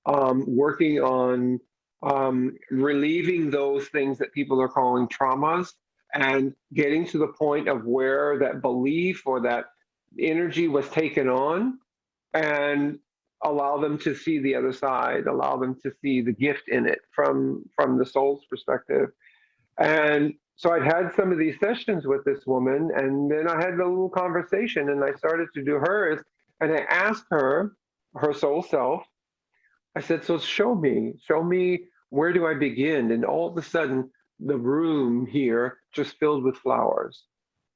working on relieving those things that people are calling traumas and getting to the point of where that belief or that energy was taken on, and allow them to see the other side, allow them to see the gift in it from the soul's perspective. And so I'd had some of these sessions with this woman, and then I had a little conversation, and I started to do hers, and I asked her, her soul self, I said, so show me, where do I begin? And all of a sudden, the room here just filled with flowers.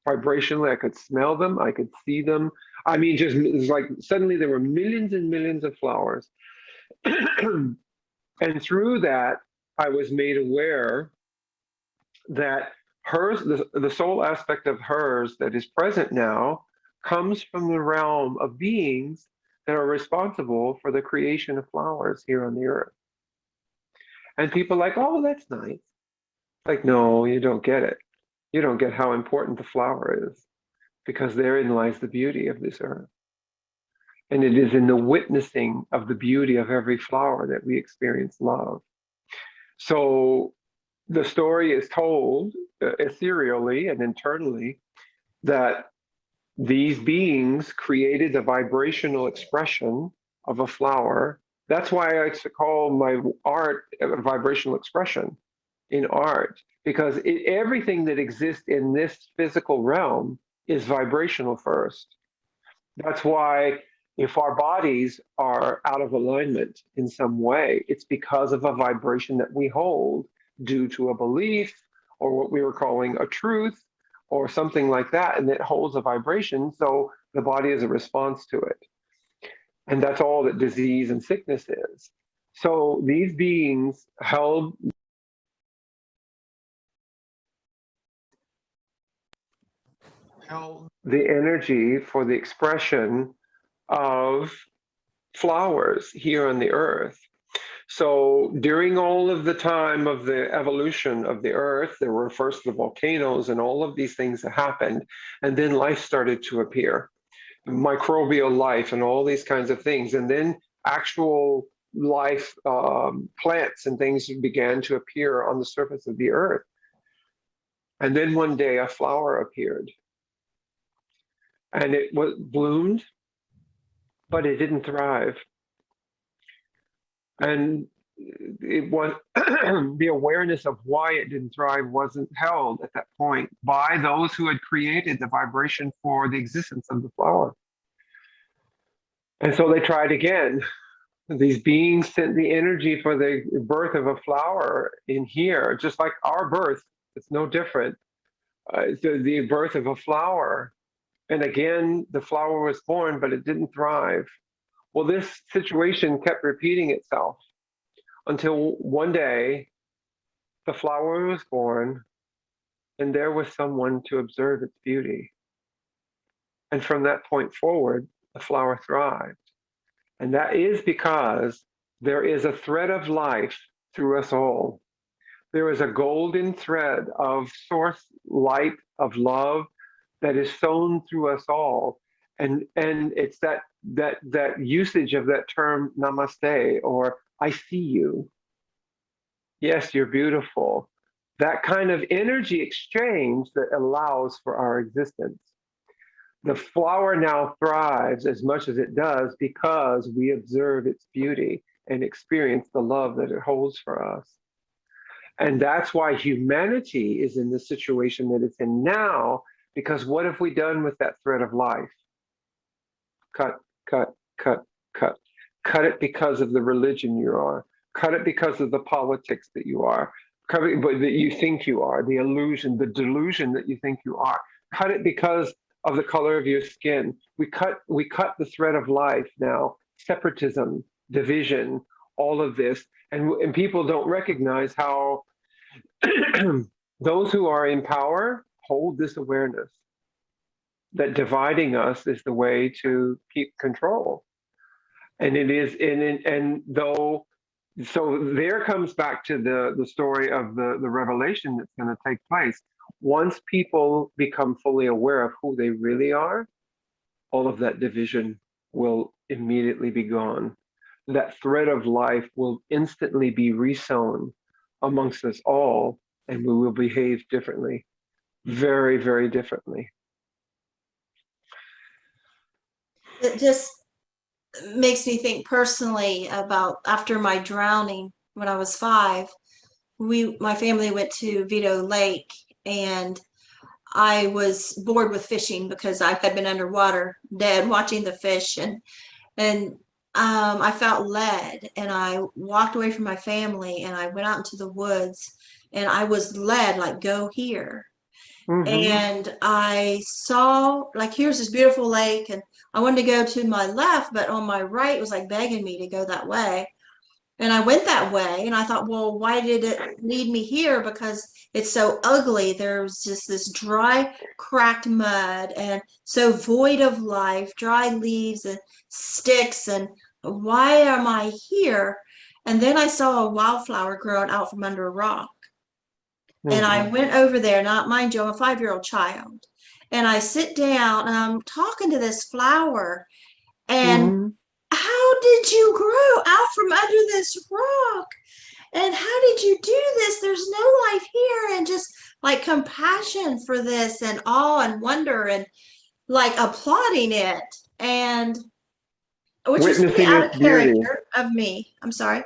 Vibrationally, I could smell them, I could see them. I mean, just it was like suddenly there were millions and millions of flowers. And through that, I was made aware that hers, the soul aspect of hers that is present now, comes from the realm of beings that are responsible for the creation of flowers here on the earth. And people are like, oh, that's nice. Like, no, you don't get it. You don't get how important the flower is, because therein lies the beauty of this earth. And it is in the witnessing of the beauty of every flower that we experience love. So the story is told ethereally and internally that these beings created the vibrational expression of a flower. That's why I call my art a vibrational expression in art, because everything that exists in this physical realm is vibrational first. That's why if our bodies are out of alignment in some way, it's because of a vibration that we hold due to a belief or what we were calling a truth or something like that, and it holds a vibration, so the body is a response to it. And that's all that disease and sickness is. So these beings held the energy for the expression of flowers here on the earth. So during all of the time of the evolution of the earth, there were first the volcanoes and all of these things that happened, and then life started to appear, microbial life and all these kinds of things, and then actual life, plants and things began to appear on the surface of the earth. And then one day a flower appeared, and it was bloomed, but it didn't thrive. And it was the awareness of why it didn't thrive wasn't held at that point by those who had created the vibration for the existence of the flower. And so they tried again. These beings sent the energy for the birth of a flower in here, just like our birth. It's no different. The birth of a flower. And again, the flower was born, but it didn't thrive. Well, this situation kept repeating itself until one day the flower was born and there was someone to observe its beauty. And from that point forward, the flower thrived. And that is because there is a thread of life through us all. There is a golden thread of source light, of love, that is sown through us all. And it's that usage of that term namaste, or I see you. Yes, you're beautiful. That kind of energy exchange that allows for our existence. The flower now thrives as much as it does because we observe its beauty and experience the love that it holds for us. And that's why humanity is in the situation that it's in now, because what have we done with that thread of life? Cut, cut, cut, cut. Cut it because of the religion you are. Cut it because of the politics that you are. Cut it but that you think you are, the illusion, the delusion that you think you are. Cut it because of the color of your skin. We cut the thread of life now. Separatism, division, all of this. And people don't recognize how those who are in power hold this awareness that dividing us is the way to keep control. And it is, and though, so there comes back to the story of the revelation that's going to take place. Once people become fully aware of who they really are, all of that division will immediately be gone. That thread of life will instantly be resown amongst us all, and we will behave differently, very, very differently. It just makes me think personally about after my drowning when I was 5, my family went to Vito Lake, and I was bored with fishing because I had been underwater dead watching the fish, and I felt led, and I walked away from my family and I went out into the woods, and I was led like, go here. And I saw, like, here's this beautiful lake, and I wanted to go to my left, but on my right was like begging me to go that way. And I went that way, and I thought, well, why did it lead me here? Because it's so ugly. There's just this dry, cracked mud, and so void of life, dry leaves and sticks. And why am I here? And then I saw a wildflower growing out from under a rock. And I went over there, not mind you, I'm a 5-year-old child. And I sit down and I'm talking to this flower. And how did you grow out from under this rock? And how did you do this? There's no life here. And just like compassion for this, and awe and wonder, and like applauding it. And which was really Witnessing out its of beauty. character of me. I'm sorry.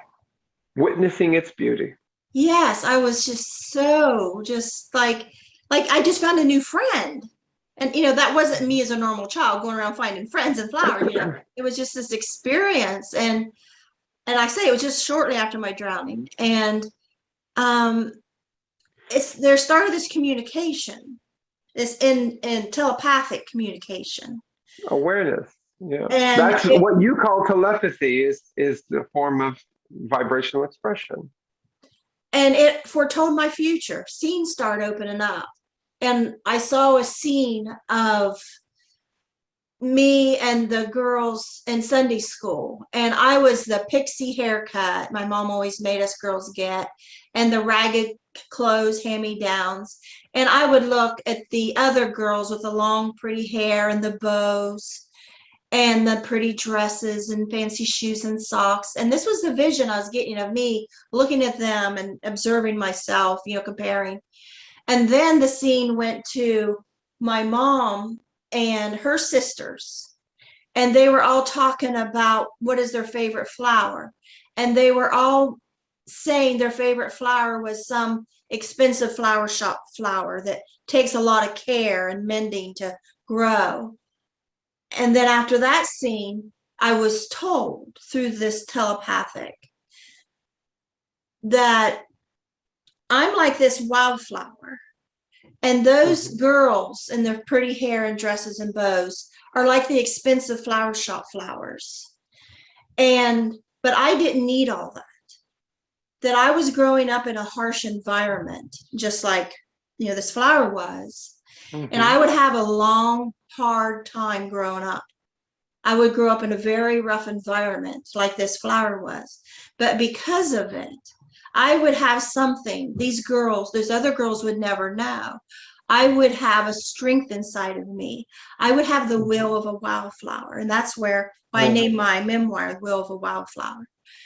Witnessing its beauty. Yes, I was just so just like I just found a new friend. And that wasn't me as a normal child going around finding friends and flowers. It was just this experience. And I say it was just shortly after my drowning. And there started this communication, this in telepathic communication. Awareness. Yeah. And That's what you call telepathy is the form of vibrational expression. And it foretold my future. Scenes started opening up. And I saw a scene of me and the girls in Sunday school. And I was the pixie haircut my mom always made us girls get, and the ragged clothes, hand-me-downs. And I would look at the other girls with the long, pretty hair and the bows and the pretty dresses and fancy shoes and socks. And this was the vision I was getting of me looking at them and observing myself, comparing. And then the scene went to my mom and her sisters. And they were all talking about what is their favorite flower. And they were all saying their favorite flower was some expensive flower shop flower that takes a lot of care and mending to grow. And then after that scene, I was told through this telepathic that I'm like this wildflower. And those girls in their pretty hair and dresses and bows are like the expensive flower shop flowers. But I didn't need all that. That I was growing up in a harsh environment, just like, this flower was. And I would have a long, hard time growing up. I would grow up in a very rough environment like this flower was. But because of it, I would have something these other girls would never know. I would have a strength inside of me. I would have the will of a wildflower. And that's why I named my memoir, Will of a Wildflower,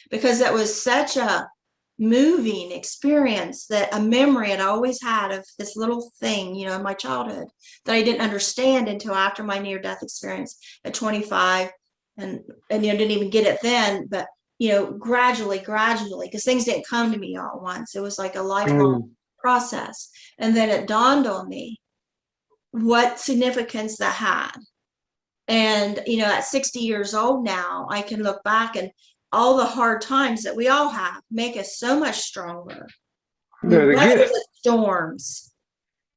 because it was such a moving experience, that a memory I always had of this little thing, you know, in my childhood that I didn't understand until after my near-death experience at 25, and you know, didn't even get it then, but you know, gradually, because things didn't come to me all at once. It was like a lifelong process. And then it dawned on me what significance that had. And, you know, at 60 years old now, I can look back, and all the hard times that we all have make us so much stronger. We They're the weather gift. the storms.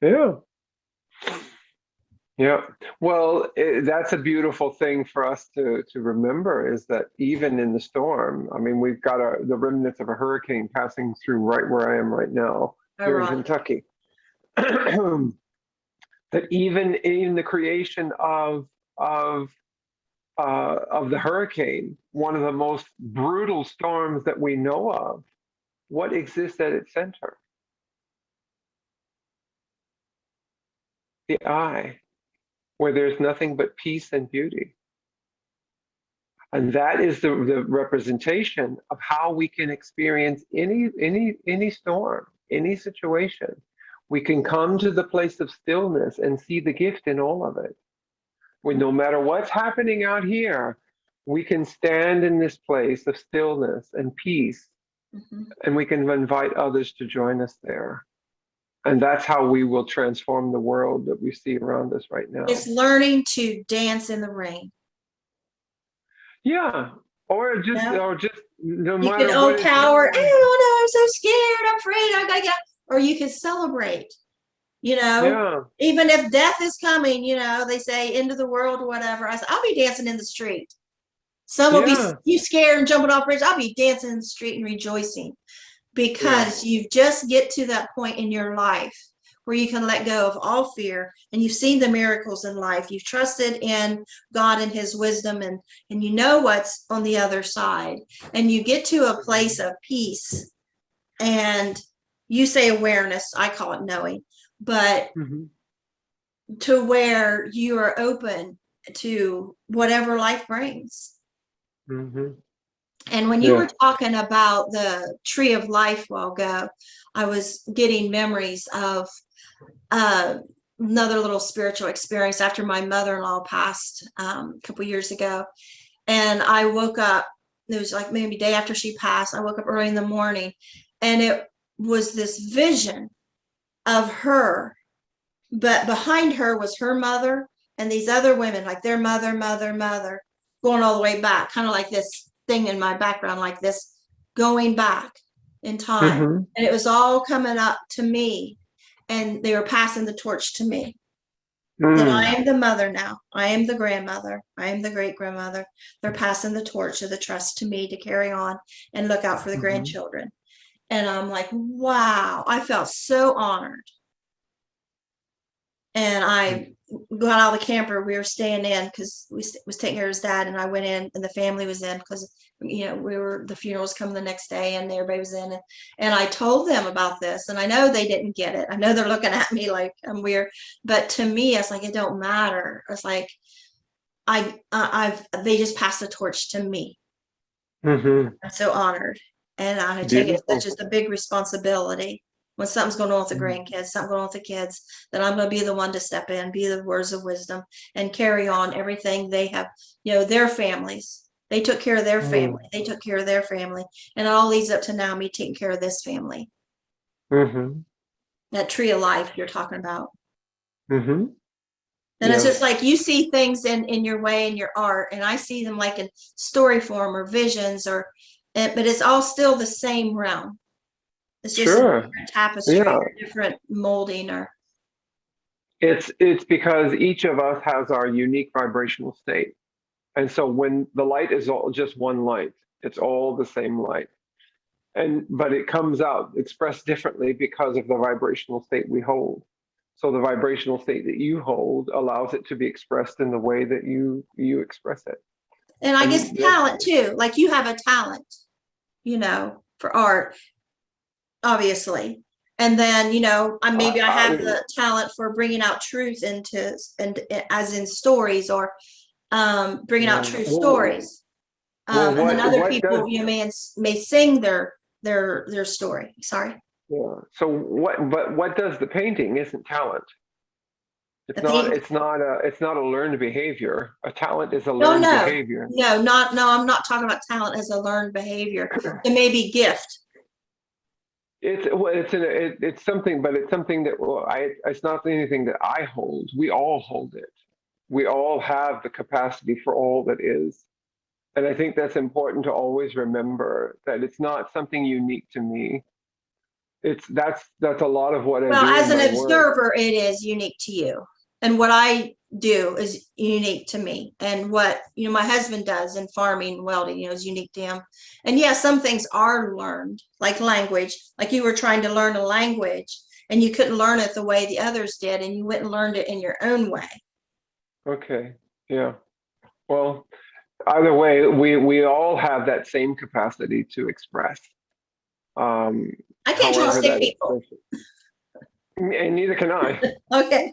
Yeah. Yeah. Well, that's a beautiful thing for us to remember, is that even in the storm, I mean, we've got the remnants of a hurricane passing through right where I am right now here in Ironic. Kentucky. That even in the creation of the hurricane, one of the most brutal storms that we know of, what exists at its center? The eye, where there's nothing but peace and beauty. And that is the representation of how we can experience any storm, any situation. We can come to the place of stillness and see the gift in all of it. When no matter what's happening out here, we can stand in this place of stillness and peace, and we can invite others to join us there. And that's how we will transform the world that we see around us right now. It's learning to dance in the rain. Yeah, or just no You matter can what. cower. Oh no, I'm so scared. I'm afraid. I gotta get. Or you can celebrate. You know, Yeah. even if death is coming, you know, they say end of the world or whatever. I said, I'll be dancing in the street. Some will be you scared and jumping off bridge. I'll be dancing in the street and rejoicing, because you just get to that point in your life where you can let go of all fear, and you've seen the miracles in life. You've trusted in God and his wisdom, and you know what's on the other side, and you get to a place of peace. And you say awareness, I call it knowing, but to where you are open to whatever life brings. And when you were talking about the tree of life a while ago, I was getting memories of another little spiritual experience after my mother-in-law passed a couple years ago. And I woke up, it was like maybe day after she passed, I woke up early in the morning, and it was this vision of her, but behind her was her mother and these other women, like their mother, going all the way back, kind of like this thing in my background, like this, going back in time. And it was all coming up to me, and they were passing the torch to me. That I am the mother now. I am the grandmother. I am the great grandmother. They're passing the torch of the trust to me to carry on and look out for the grandchildren. And I'm like, wow, I felt so honored. And I got out of the camper we were staying in, because we was taking care of his dad, and I went in, and the family was in, because you know the funeral was coming the next day, and everybody was in, and I told them about this, and I know they didn't get it. I know they're looking at me like I'm weird, but to me it's like it don't matter. It's like they just passed the torch to me. I'm so honored, and I take it as just a big responsibility. When something's going on with the grandkids, something going on with the kids, then I'm going to be the one to step in, be the words of wisdom, and carry on everything they have, you know, their families. They took care of their family. They took care of their family. And it all leads up to now me taking care of this family. That tree of life you're talking about. And it's just like you see things in your way, in your art, and I see them like in story form or visions, but it's all still the same realm. It's just a different tapestry or different molding, or it's because each of us has our unique vibrational state. And so when the light is all just one light, it's all the same light. But it comes out expressed differently because of the vibrational state we hold. So the vibrational state that you hold allows it to be expressed in the way that you express it. And I guess talent too, like you have a talent, you know, for art, obviously. And then, you know, maybe I have the talent for bringing out truth into, and as in stories, or bringing out true stories. And then other people, you know, may sing their their story. Sorry. Yeah. So what does the painting isn't talent. The paint. It's not a learned behavior. A talent is a No, learned no, behavior. no, not, no, I'm not talking about talent as a learned behavior. It may be gift. It's something, but it's something that, well, it's not anything that I hold. We all hold it. We all have the capacity for all that is. And I think that's important to always remember, that it's not something unique to me. That's a lot of what I Well, do as in an my work. observer, it is unique to you. And what I do is unique to me. And what, my husband does in farming and welding, is unique to him. And yes, some things are learned, like language, like you were trying to learn a language and you couldn't learn it the way the others did, and you went and learned it in your own way. Okay. Yeah. Well, either way, we all have that same capacity to express. I can't draw However stick that people. expression. And neither can I. Okay.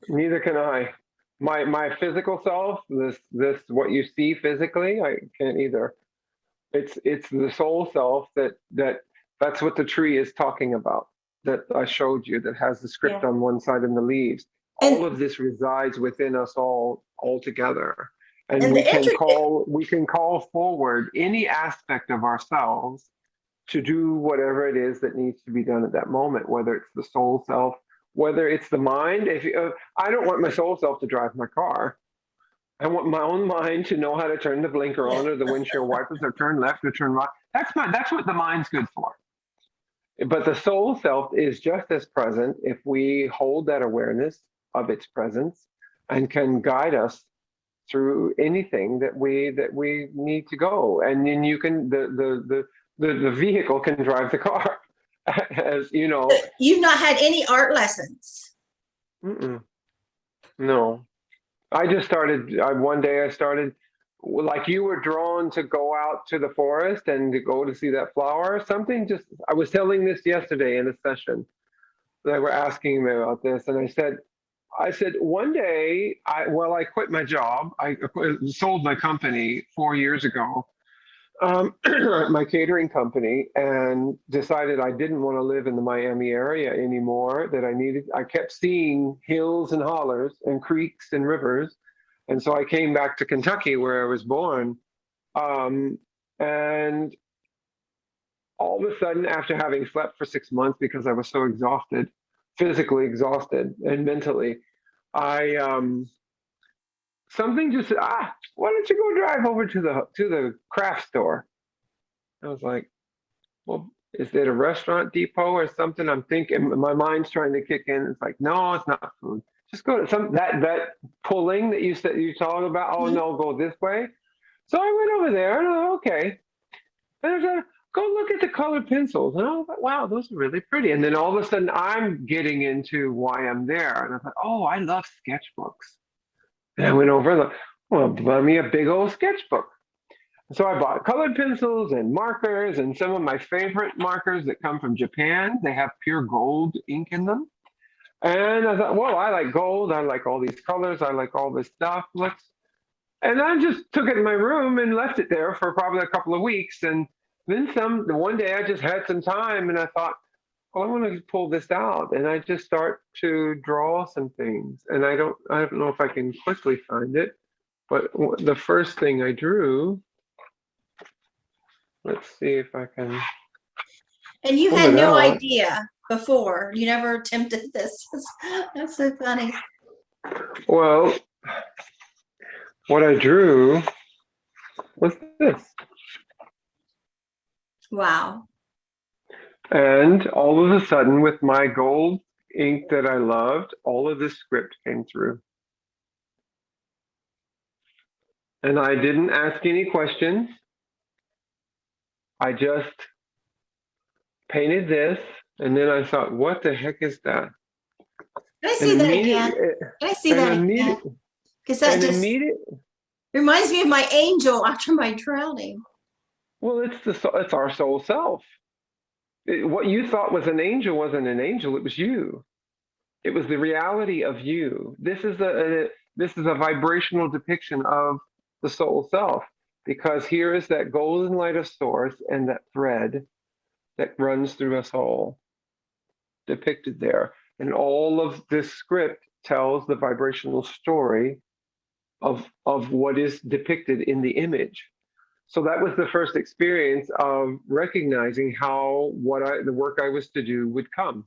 Neither can I. My physical self, this what you see physically, I can't either. It's the soul self that's what the tree is talking about, that I showed you, that has the script Yeah. on one side and the leaves. And- All of this resides within us all together. And, And we the can call forward any aspect of ourselves to do whatever it is that needs to be done at that moment, whether it's the soul self, whether it's the mind. I don't want my soul self to drive my car. I want my own mind to know how to turn the blinker on or the windshield wipers, or turn left or turn right. That's what the mind's good for. But the soul self is just as present if we hold that awareness of its presence, and can guide us through anything that we need to go. And then you can the vehicle can drive the car, as you know. You've not had any art lessons. No, I just started. One day I started, like you were drawn to go out to the forest and to go to see that flower. Something just. I was telling this yesterday in a session. They were asking me about this, and I said one day, I quit my job. I sold my company 4 years ago, my catering company, and decided I didn't want to live in the Miami area anymore, that I kept seeing hills and hollers and creeks and rivers. And so I came back to Kentucky, where I was born. And all of a sudden, after having slept for 6 months because I was so exhausted, physically exhausted and mentally, something just said, why don't you go drive over to the craft store? I was like, well, is it a restaurant depot or something? I'm thinking, my mind's trying to kick in. It's like, no, it's not food. Just go to that pulling that you said you talked about. Oh no, go this way. So I went over there, and okay. And I said, go look at the colored pencils. And I was like, wow, those are really pretty. And then all of a sudden, I'm getting into why I'm there. And I thought, oh, I love sketchbooks. And I went over and thought, well, buy me a big old sketchbook. So I bought colored pencils and markers, and some of my favorite markers that come from Japan. They have pure gold ink in them. And I thought, well, I like gold. I like all these colors. I like all this stuff. And I just took it in my room and left it there for probably a couple of weeks. And then one day I just had some time, and I thought, well, I want to pull this out. And I just start to draw some things. And I don't know if I can quickly find it, but the first thing I drew, let's see if I can. And you pull had it no out. idea before. You never attempted this. That's so funny. Well, what I drew was this. Wow. And all of a sudden, with my gold ink that I loved, all of this script came through. And I didn't ask any questions. I just painted this, and then I thought, what the heck is that? Can I see that again? Can I see that again? Because that just reminds me of my angel after my drowning. Well, it's our soul self. What you thought was an angel wasn't an angel. It was you. It was the reality of you. This is a vibrational depiction of the soul self, because here is that golden light of source and that thread, that runs through us all, depicted there. And all of this script tells the vibrational story of what is depicted in the image. So that was the first experience of recognizing how the work I was to do would come.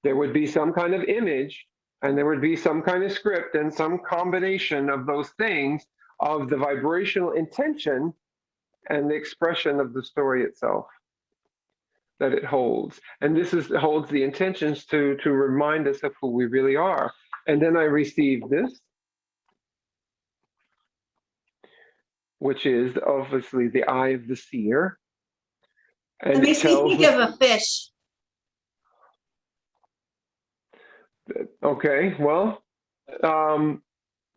There would be some kind of image, and there would be some kind of script, and some combination of those things of the vibrational intention and the expression of the story itself that it holds. And this holds the intentions to remind us of who we really are. And then I received this, which is obviously the eye of the seer. And It makes me think of a fish. Okay, well,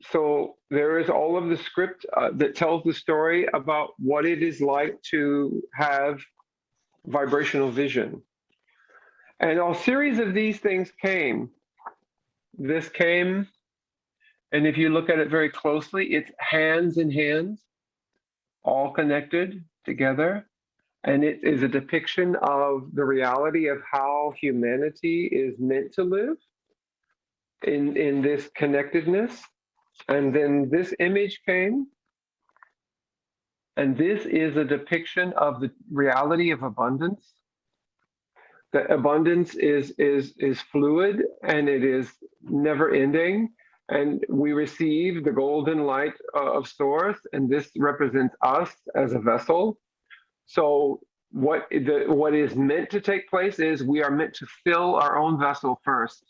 so there is all of the script that tells the story about what it is like to have vibrational vision. And a series of these things came. This came, and if you look at it very closely, it's hands in hands, all connected together. And it is a depiction of the reality of how humanity is meant to live in this connectedness. And then this image came, and this is a depiction of the reality of abundance. That abundance is fluid, and it is never ending. And we receive the golden light of source, and this represents us as a vessel. So what is meant to take place is we are meant to fill our own vessel first.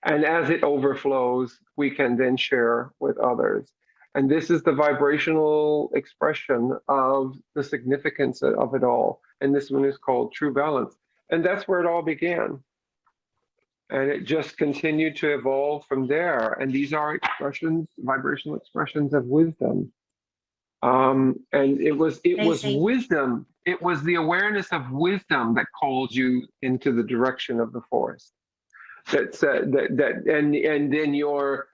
And as it overflows, we can then share with others. And this is the vibrational expression of the significance of it all. And this one is called True Balance. And that's where it all began. And it just continued to evolve from there. And these are expressions, vibrational expressions of wisdom. And it was wisdom. It was the awareness of wisdom that called you into the direction of the forest. And then your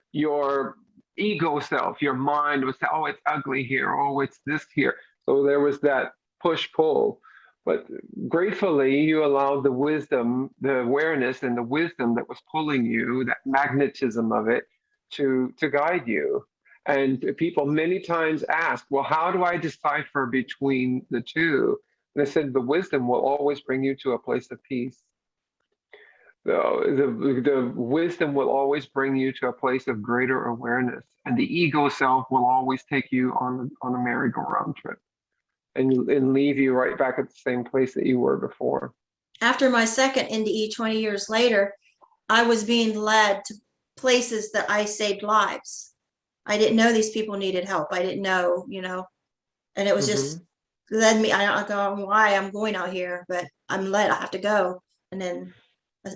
ego self, your mind would say, oh, it's ugly here, oh, it's this here. So there was that push-pull. But gratefully, you allowed the wisdom, the awareness and the wisdom that was pulling you, that magnetism of it, to guide you. And people many times ask, well, how do I decipher between the two? And I said, the wisdom will always bring you to a place of peace. The wisdom will always bring you to a place of greater awareness. And the ego self will always take you on a merry-go-round trip and leave you right back at the same place that you were before. After my second NDE 20 years later, I was being led to places that I saved lives. I didn't know these people needed help. I didn't know, and it was just led me. I don't know why I'm going out here, but I'm led. I have to go. And then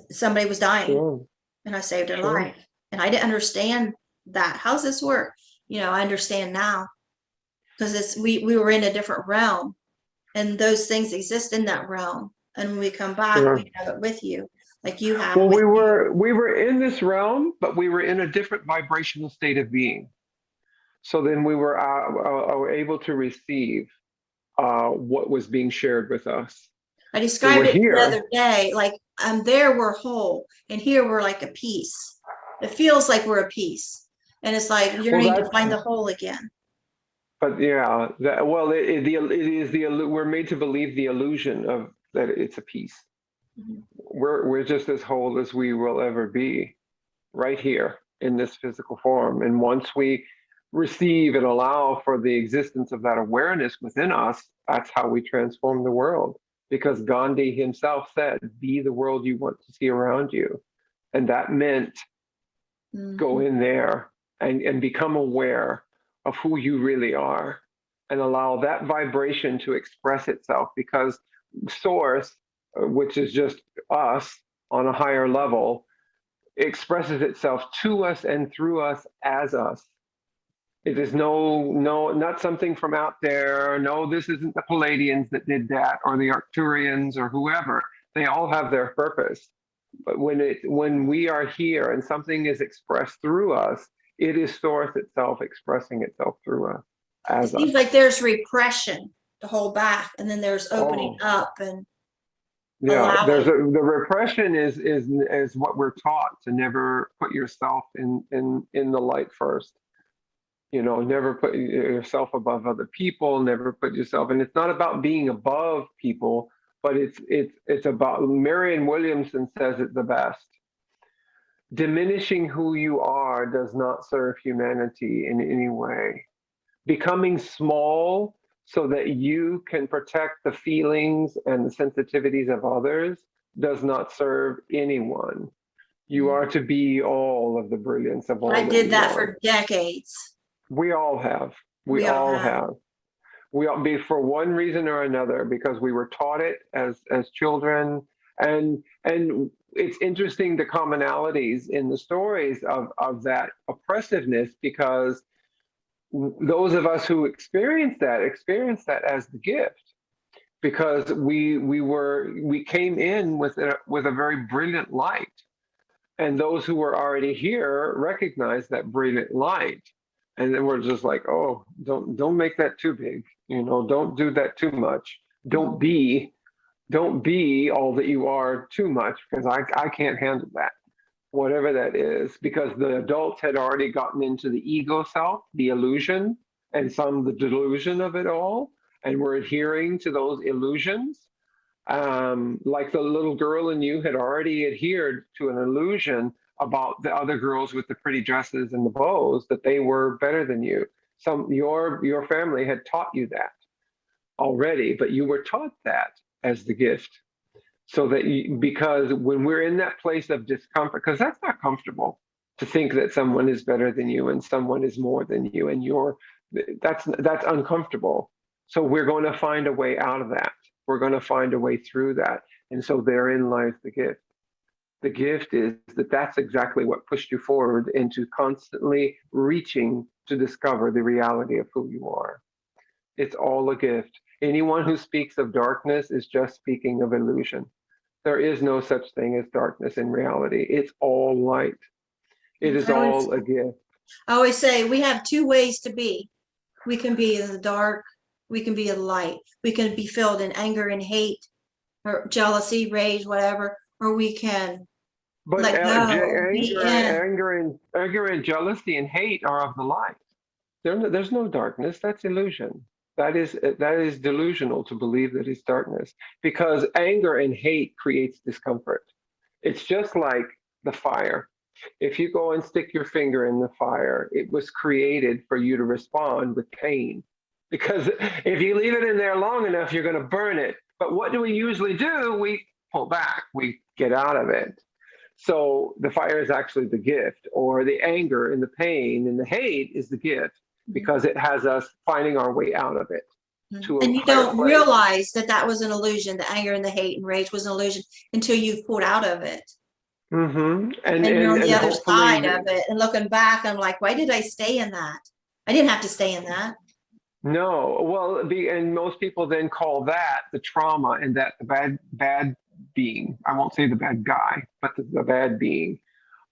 somebody was dying, and I saved their life. And I didn't understand that. How's this work? I understand now, because we were in a different realm, and those things exist in that realm. And when we come back, we have it with you, like you have. Well, we were in this realm, but we were in a different vibrational state of being. So then we were able to receive what was being shared with us. I described it the other day, like there we're whole, and here we're like a piece. It feels like we're a piece, and it's like you're going to find the whole again. But yeah, we're made to believe the illusion of that it's a piece. Mm-hmm. We're just as whole as we will ever be, right here in this physical form. And once we receive and allow for the existence of that awareness within us, that's how we transform the world. Because Gandhi himself said, be the world you want to see around you. And that meant go in there and become aware of who you really are, and allow that vibration to express itself, because source, which is just us on a higher level, expresses itself to us and through us as us. It is not something from out there. No, this isn't the Palladians that did that, or the Arcturians, or whoever. They all have their purpose. But when we are here and something is expressed through us, it is source itself expressing itself through us. It seems like there's repression to hold back, and then there's opening up. And Yeah, allowing. the repression is what we're taught, to never put yourself in the light first. Never put yourself above other people, never put yourself, and it's not about being above people, but it's about, Marianne Williamson says it the best. Diminishing who you are does not serve humanity in any way. Becoming small so that you can protect the feelings and the sensitivities of others does not serve anyone. You are to be all of the brilliance of all I that did you that are. for decades. We all have. We We all all have. have. We all be, for one reason or another, because we were taught it as children, and it's interesting, the commonalities in the stories of that oppressiveness, because those of us who experience that as the gift, because we came in with a very brilliant light, and those who were already here recognized that brilliant light, and then we're just like, oh, don't make that too big, don't do that too much, don't be all that you are too much, because I can't handle that, whatever that is, because the adults had already gotten into the ego self, the illusion, and some the delusion of it all, and we're adhering to those illusions. Like the little girl in you had already adhered to an illusion about the other girls with the pretty dresses and the bows, that they were better than you. Your family had taught you that already, but you were taught that as the gift. So that because when we're in that place of discomfort, because that's not comfortable to think that someone is better than you and someone is more than you, and that's uncomfortable. So we're going to find a way out of that. We're going to find a way through that. And so therein lies the gift. The gift is that that's exactly what pushed you forward into constantly reaching to discover the reality of who you are. It's all a gift. Anyone who speaks of darkness is just speaking of illusion. There is no such thing as darkness in reality. It's all light. It is all a gift. I always say we have two ways to be. We can be in the dark, we can be in light. We can be filled in anger and hate or jealousy, rage, whatever, or we can But let go, be in. anger and jealousy and hate are of the light. There's no darkness. That's illusion. That is delusional to believe that it's darkness, because anger and hate creates discomfort. It's just like the fire. If you go and stick your finger in the fire, it was created for you to respond with pain. Because if you leave it in there long enough, you're going to burn it. But what do we usually do? We pull back, we get out of it. So the fire is actually the gift, or the anger and the pain and the hate is the gift, because it has us finding our way out of it to a And you higher don't place. realize that that was an illusion. The anger and the hate and rage was an illusion until you pulled out of it. Mm-hmm. And you're on the other hopefully, side of it. And looking back, I'm like, why did I stay in that? I didn't have to stay in that. no, well, and most people then call that the trauma, and that the bad being. I won't say the bad guy, but the bad being.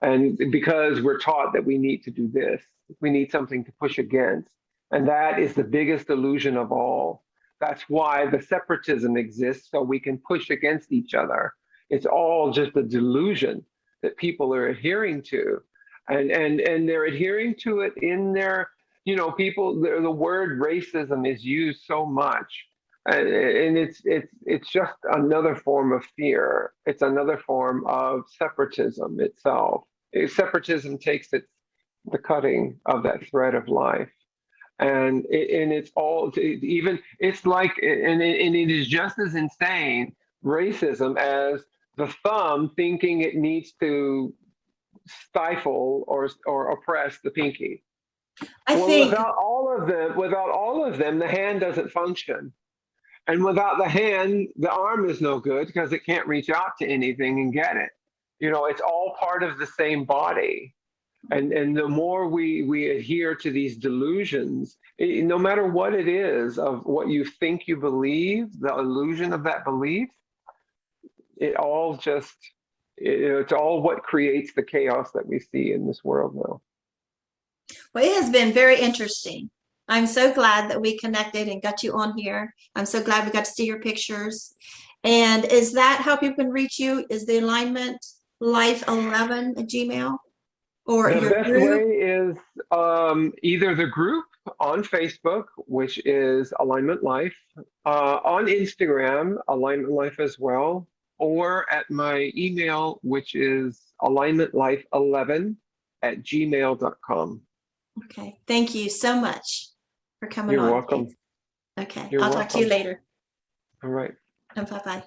And because we're taught that we need to do this, we need something to push against. And that is the biggest illusion of all. That's why the separatism exists, so we can push against each other. It's all just a delusion that people are adhering to. And they're adhering to it in their, people, the word racism is used so much. And it's just another form of fear. It's another form of separatism itself. Separatism takes the cutting of that thread of life, and it's all, even it's like, and it is just as insane racism as the thumb thinking it needs to stifle or oppress the pinky. I Well, think without all of them, the hand doesn't function. And without the hand, the arm is no good, because it can't reach out to anything and get it. It's all part of the same body. And the more we adhere to these delusions, no matter what it is of what you think you believe, the illusion of that belief, it all just, it's all what creates the chaos that we see in this world now. Well, it has been very interesting. I'm so glad that we connected and got you on here. I'm so glad we got to see your pictures. And is that how people can reach you? Is the alignment life11 at Gmail? Or The your best group? way is either the group on Facebook, which is Alignment Life, on Instagram, Alignment Life as well, or at my email, which is alignmentlife11@gmail.com. Okay, thank you so much for coming You're on. welcome. Okay, You're I'll talk to you welcome. later. All right. And bye-bye.